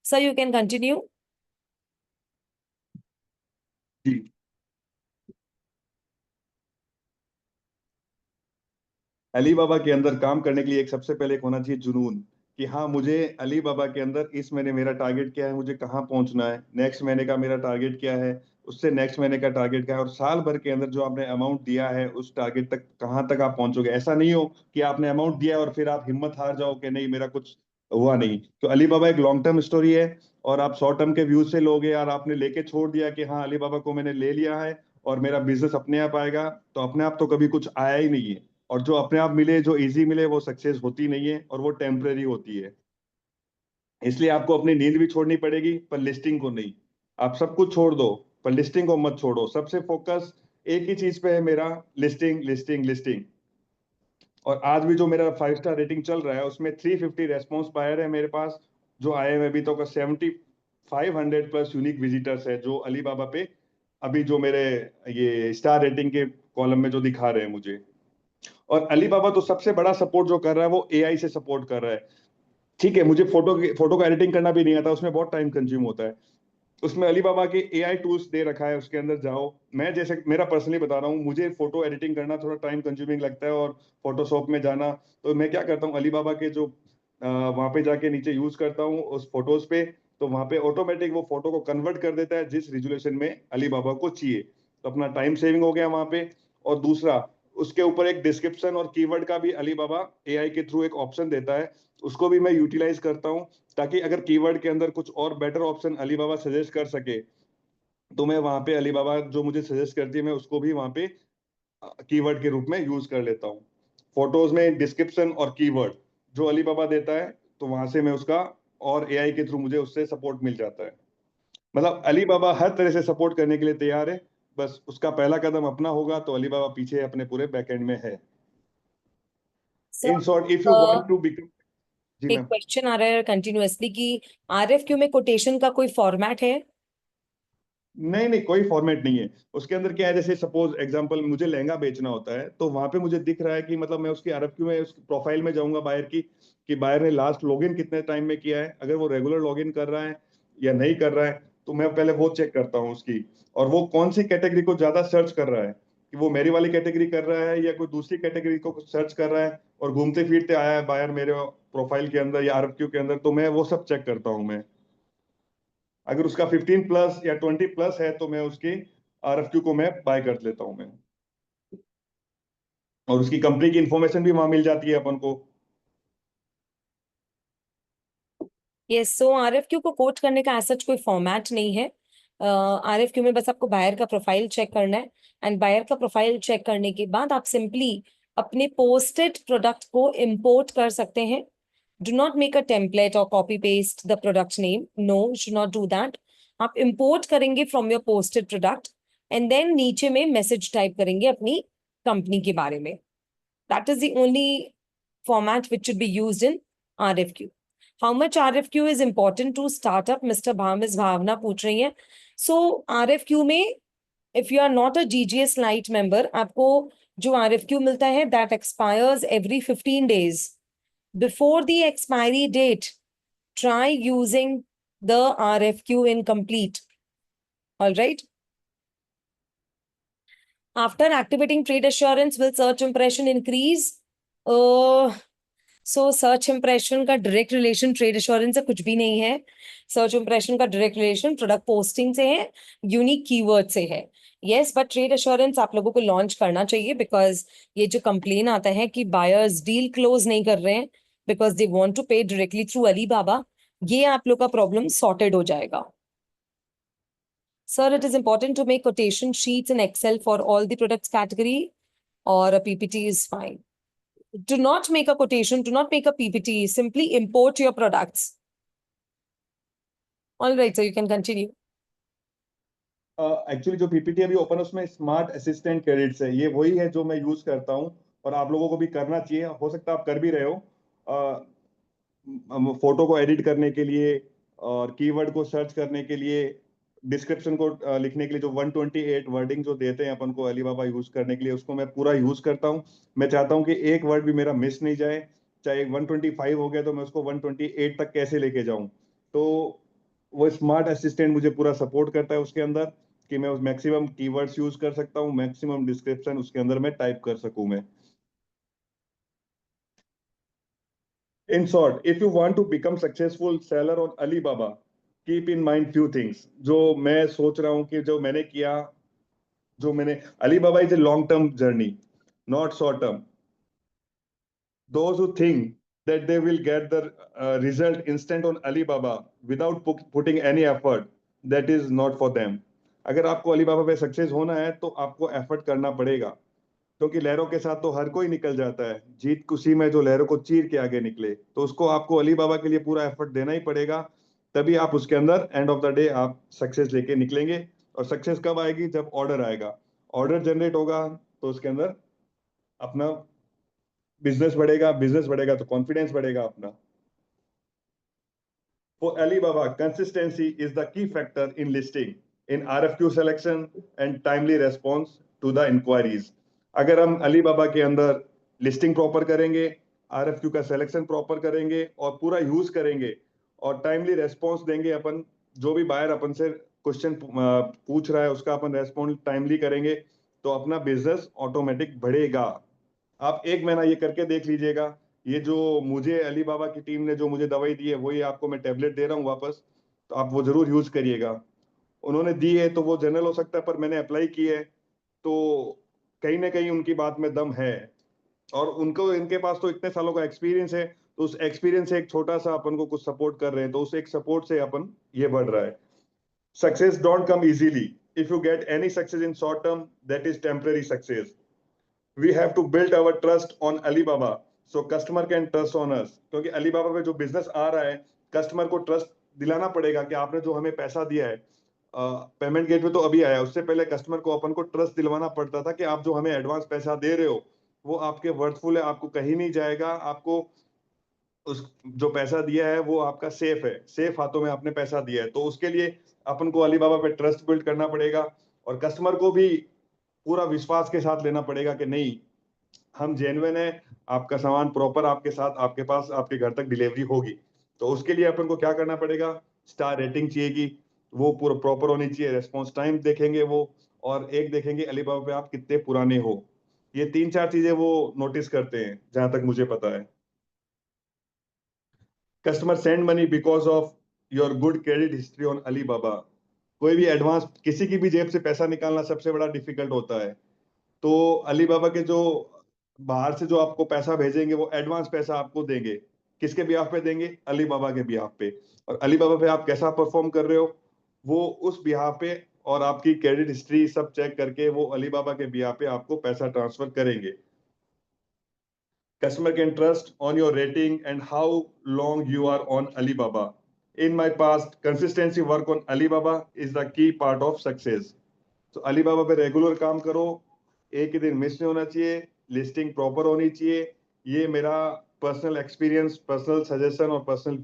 Sir, you can continue. जी। अली बाबा के अंदर काम करने के लिए एक सबसे पहले एक होना चाहिए जुनून, कि हाँ मुझे अली बाबा के अंदर इस महीने मेरा टारगेट क्या है, मुझे कहाँ पहुंचना है, नेक्स्ट महीने का मेरा टारगेट क्या है, उससे नेक्स्ट महीने का टारगेट क्या है, और साल भर के अंदर जो आपने अमाउंट दिया है उस टारगेट तक कहाँ तक आप पहुंचोगे। ऐसा नहीं हो कि आपने अमाउंट दिया है और फिर आप हिम्मत हार जाओ कि नहीं मेरा कुछ हुआ नहीं। तो अली बाबा एक लॉन्ग टर्म स्टोरी है, और आप शॉर्ट टर्म के व्यू से लोगे और आपने लेके छोड़ दिया कि हाँ अली बाबा को मैंने ले लिया है और मेरा बिजनेस अपने आप आएगा, तो अपने आप तो कभी कुछ आया ही नहीं है। और जो अपने आप मिले, जो इजी मिले, वो सक्सेस होती नहीं है, और वो टेम्परेरी होती है। इसलिए आपको अपनी नींद भी छोड़नी पड़ेगी, पर लिस्टिंग को नहीं। आप सब कुछ छोड़ दो, पर लिस्टिंग को मत छोड़ो। सबसे फोकस एक ही चीज पे है मेरा, लिस्टिंग लिस्टिंग लिस्टिंग। और आज भी जो मेरा 5 स्टार रेटिंग चल रहा है उसमें 350 रेस्पॉन्स बायर है मेरे पास, जो आए हैं अभी तो 70 500 प्लस यूनिक विजिटर्स है जो अलीबाबा पे अभी जो मेरे ये स्टार रेटिंग के कॉलम में जो दिखा रहे हैं मुझे। और अलीबाबा तो सबसे बड़ा सपोर्ट जो कर रहा है वो एआई से सपोर्ट कर रहा है। ठीक है, मुझे फोटो का एडिटिंग करना भी नहीं आता, उसमें बहुत टाइम कंज्यूम होता है। उसमें अलीबाबा के एआई टूल्स दे रखा है, उसके अंदर जाओ। मैं जैसे मेरा पर्सनली बता रहा हूँ, मुझे फोटो एडिटिंग करना थोड़ा टाइम कंज्यूमिंग लगता है और फोटोशॉप में जाना, तो मैं क्या करता हूँ, अलीबाबा के जो वहां पे जाके नीचे यूज करता हूँ उस फोटोज पे, तो वहां पे ऑटोमेटिक वो फोटो को कन्वर्ट कर देता है जिस रिजोल्यूशन में अलीबाबा को चाहिए। तो अपना टाइम सेविंग हो गया वहां पे। और दूसरा, उसके ऊपर एक डिस्क्रिप्शन और कीवर्ड का भी अलीबाबा एआई के थ्रू एक ऑप्शन देता है, उसको भी मैं यूटिलाइज करता हूँ, ताकि अगर कीवर्ड के अंदर कुछ और बेटर ऑप्शन अलीबाबा सजेस्ट कर सके, तो मैं वहां पे अलीबाबा जो मुझे सजेस्ट करती है मैं उसको भी वहां पे कीवर्ड के रूप में यूज कर लेता हूँ। फोटोज में डिस्क्रिप्शन और कीवर्ड जो अलीबाबा देता है, तो वहां से मैं उसका, और एआई के थ्रू मुझे उससे सपोर्ट मिल जाता है। मतलब अलीबाबा हर तरह से सपोर्ट करने के लिए तैयार है, बस उसका पहला कदम अपना होगा, तो अलीबाबा पीछे अपने पूरे बैकएंड में है। Sir, in short, if you want to become. जी एक मैम। क्वेश्चन आ रहा है कंटिन्यूअसली कि आरएफक्यू में कोटेशन का कोई फॉर्मेट है? नहीं नहीं, कोई फॉर्मेट नहीं है। उसके अंदर क्या है, जैसे सपोज एग्जांपल मुझे लहंगा बेचना होता है, तो वहां पे मुझे दिख रहा है कि मतलब मैं उसकी आरएफक्यू में उसकी प्रोफाइल में जाऊंगा बायर की, कि बायर ने लास्ट लॉगिन कितने टाइम में किया है, अगर वो रेगुलर लॉगिन कर रहा है या नहीं कर रहा है, तो मैं पहले वो चेक करता हूँ उसकी। और वो कौन सी कैटेगरी को ज्यादा सर्च कर रहा है, कि वो मेरी वाली कैटेगरी कर रहा है या कोई दूसरी कैटेगरी को सर्च कर रहा है, और घूमते फिरते आया है बायर मेरे प्रोफाइल के अंदर या आरएफक्यू के अंदर, तो मैं वो सब चेक करता हूँ मैं। अगर उसका 15 प्लस या 20 प्लस है, तो मैं उसकी आरएफक्यू को मैं बाय कर लेता हूं मैं। और उसकी कंपनी की इंफॉर्मेशन भी वहां मिल जाती है अपन को। यस, सो आरएफक्यू को कोट करने का ऐसा कोई फॉर्मेट नहीं है। आरएफक्यू में बस आपको बायर का प्रोफाइल चेक करना है, एंड बायर का प्रोफाइल चेक करने के बाद आप सिंपली अपने पोस्टेड प्रोडक्ट को इंपोर्ट कर सकते हैं। Do not make a template और copy paste the product name, no, should not do that. आप इंपोर्ट करेंगे from your posted product, and then नीचे में मैसेज टाइप करेंगे अपनी कंपनी के बारे में। That is the only format which should be used in RFQ. How much RFQ is important to startup? Mr. Miss Bhavna पूछ रही है. So RFQ में if you are not a GGS Lite member, आपको जो RFQ मिलता है that expires every 15 days. Before the expiry date, try using the RFQ incomplete. All right. After activating trade assurance, will search impression increase? So search impression का direct relation trade assurance से कुछ भी नहीं है। Search impression का direct relation product posting से है, unique keyword से है। यस, बट ट्रेड एश्योरेंस आप लोगों को लॉन्च करना चाहिए, बिकॉज ये जो कंप्लेन आता है कि बायर्स डील क्लोज नहीं कर रहे हैं because they want to pay directly through Alibaba, ये आप लोग का प्रॉब्लम सॉर्टेड हो जाएगा। Sir, it is important to make quotation sheets in Excel for all the products category, और a PPT is fine. Do not make a quotation, do not make a PPT, simply import your products. All right, so you can continue. Actually जो PPT अभी open है उसमें smart assistant credits है, ये वही है जो मैं यूज करता हूँ, और आप लोगों को भी करना चाहिए, हो सकता है आप कर भी रहे हो। फोटो को एडिट करने के लिए, और कीवर्ड को सर्च करने के लिए, डिस्क्रिप्शन को लिखने के लिए, जो 128 वर्डिंग जो देते हैं अपन को अलीबाबा यूज करने के लिए, उसको मैं पूरा यूज करता हूँ। मैं चाहता हूँ कि एक वर्ड भी मेरा मिस नहीं जाए, चाहे 125 हो गया तो मैं उसको 128 तक कैसे लेके जाऊं। तो वो स्मार्ट असिस्टेंट मुझे पूरा सपोर्ट करता है उसके अंदर, कि मैं उस मैक्सिमम कीवर्ड्स यूज कर सकता हूँ, मैक्सिमम डिस्क्रिप्शन उसके अंदर मैं टाइप कर सकूं मैं। In short, if you want to become successful seller on Alibaba, keep in mind few things जो मैं सोच रहा हूँ कि जो मैंने किया, जो मैंने, Alibaba is a long term journey, not short term. Those who think that they will get the result instant on Alibaba without putting any effort, that is not for them. अगर आपको अलीबाबा पे success होना है तो आपको effort करना पड़ेगा, क्योंकि लहरों के साथ तो हर कोई निकल जाता है, जीत खुशी में जो लहरों को चीर के आगे निकले, तो उसको आपको अलीबाबा के लिए पूरा एफर्ट देना ही पड़ेगा। तभी आप उसके अंदर एंड ऑफ द डे आप सक्सेस लेके निकलेंगे। और सक्सेस कब आएगी, जब ऑर्डर आएगा, ऑर्डर जनरेट होगा, तो उसके अंदर अपना बिजनेस बढ़ेगा, बिजनेस बढ़ेगा तो कॉन्फिडेंस बढ़ेगा अपना। For Alibaba, consistency is the key factor in listing, in RFQ selection and timely response to the inquiries. अगर हम अलीबाबा के अंदर लिस्टिंग प्रॉपर करेंगे, RFQ का सिलेक्शन प्रॉपर करेंगे और पूरा यूज करेंगे और टाइमली रेस्पॉन्स देंगे, अपन जो भी बायर अपन से क्वेश्चन पूछ रहा है उसका अपन रेस्पॉन्ड टाइमली करेंगे, तो अपना बिजनेस ऑटोमेटिक बढ़ेगा। आप एक महीना ये करके देख लीजिएगा। ये जो मुझे अलीबाबा की टीम ने जो मुझे दवाई दी है वही आपको मैं टेबलेट दे रहा हूँ वापस, तो आप वो जरूर यूज करिएगा। उन्होंने दी है तो वो जनरल हो सकता है, पर मैंने अप्लाई की है तो कहीं ना कहीं उनकी बात में दम है। और उनको इनके पास तो इतने सालों का एक्सपीरियंस है, तो उस एक्सपीरियंस से एक छोटा सा अपन को कुछ सपोर्ट कर रहे हैं, तो उस एक सपोर्ट से अपन ये बढ़ रहा है। Success don't come easily. If you get any success in short term, that is temporary success. We have to build our trust on Alibaba so customer can trust on us, क्योंकि Alibaba पे जो business आ रहा है, customer को trust दिलाना पड़ेगा कि आपने जो हमें पैसा दिया है, पेमेंट गेटवे तो अभी आया, उससे पहले कस्टमर को अपन को ट्रस्ट दिलवाना पड़ता था कि आप जो हमें एडवांस पैसा दे रहे हो वो आपके वर्थफुल है, आपको कहीं नहीं जाएगा, आपको उस जो पैसा दिया है वो आपका सेफ है, सेफ हाथों में आपने पैसा दिया है। तो उसके लिए अपन को अलीबाबा पे ट्रस्ट बिल्ड करना पड़ेगा और कस्टमर को भी पूरा विश्वास के साथ लेना पड़ेगा कि नहीं, हम जेन्युइन है, आपका सामान प्रॉपर आपके साथ आपके पास आपके घर तक डिलीवरी होगी। तो उसके लिए अपन को क्या करना पड़ेगा, स्टार रेटिंग चाहिएगी, वो पूरा प्रॉपर होनी चाहिए, रेस्पॉन्स टाइम देखेंगे वो, और एक देखेंगे अलीबाबा पे आप कितने पुराने हो। ये 3-4 चीजें वो नोटिस करते हैं जहां तक मुझे पता है। Customer send money because of your good credit history on Alibaba. कोई भी एडवांस किसी की भी जेब से पैसा निकालना सबसे बड़ा डिफिकल्ट होता है, तो अलीबाबा के जो बाहर से जो आपको पैसा भेजेंगे वो एडवांस पैसा आपको देंगे, किसके बिहाफ पे देंगे, अलीबाबा के बिहाफ पे। और अलीबाबा पे आप कैसा परफॉर्म कर रहे हो वो उस बिहाफ पे, और आपकी क्रेडिट हिस्ट्री सब चेक करके वो अलीबाबा के बिहाफ पे आपको पैसा ट्रांसफर करेंगे। Customer can trust on your rating and how long you are on Alibaba. In my past, consistency work on Alibaba is the key part of success. तो Alibaba पे regular काम करो, एक ही दिन मिस नहीं होना चाहिए, लिस्टिंग प्रॉपर होनी चाहिए। ये मेरा पर्सनल एक्सपीरियंस, पर्सनल सजेशन और पर्सनल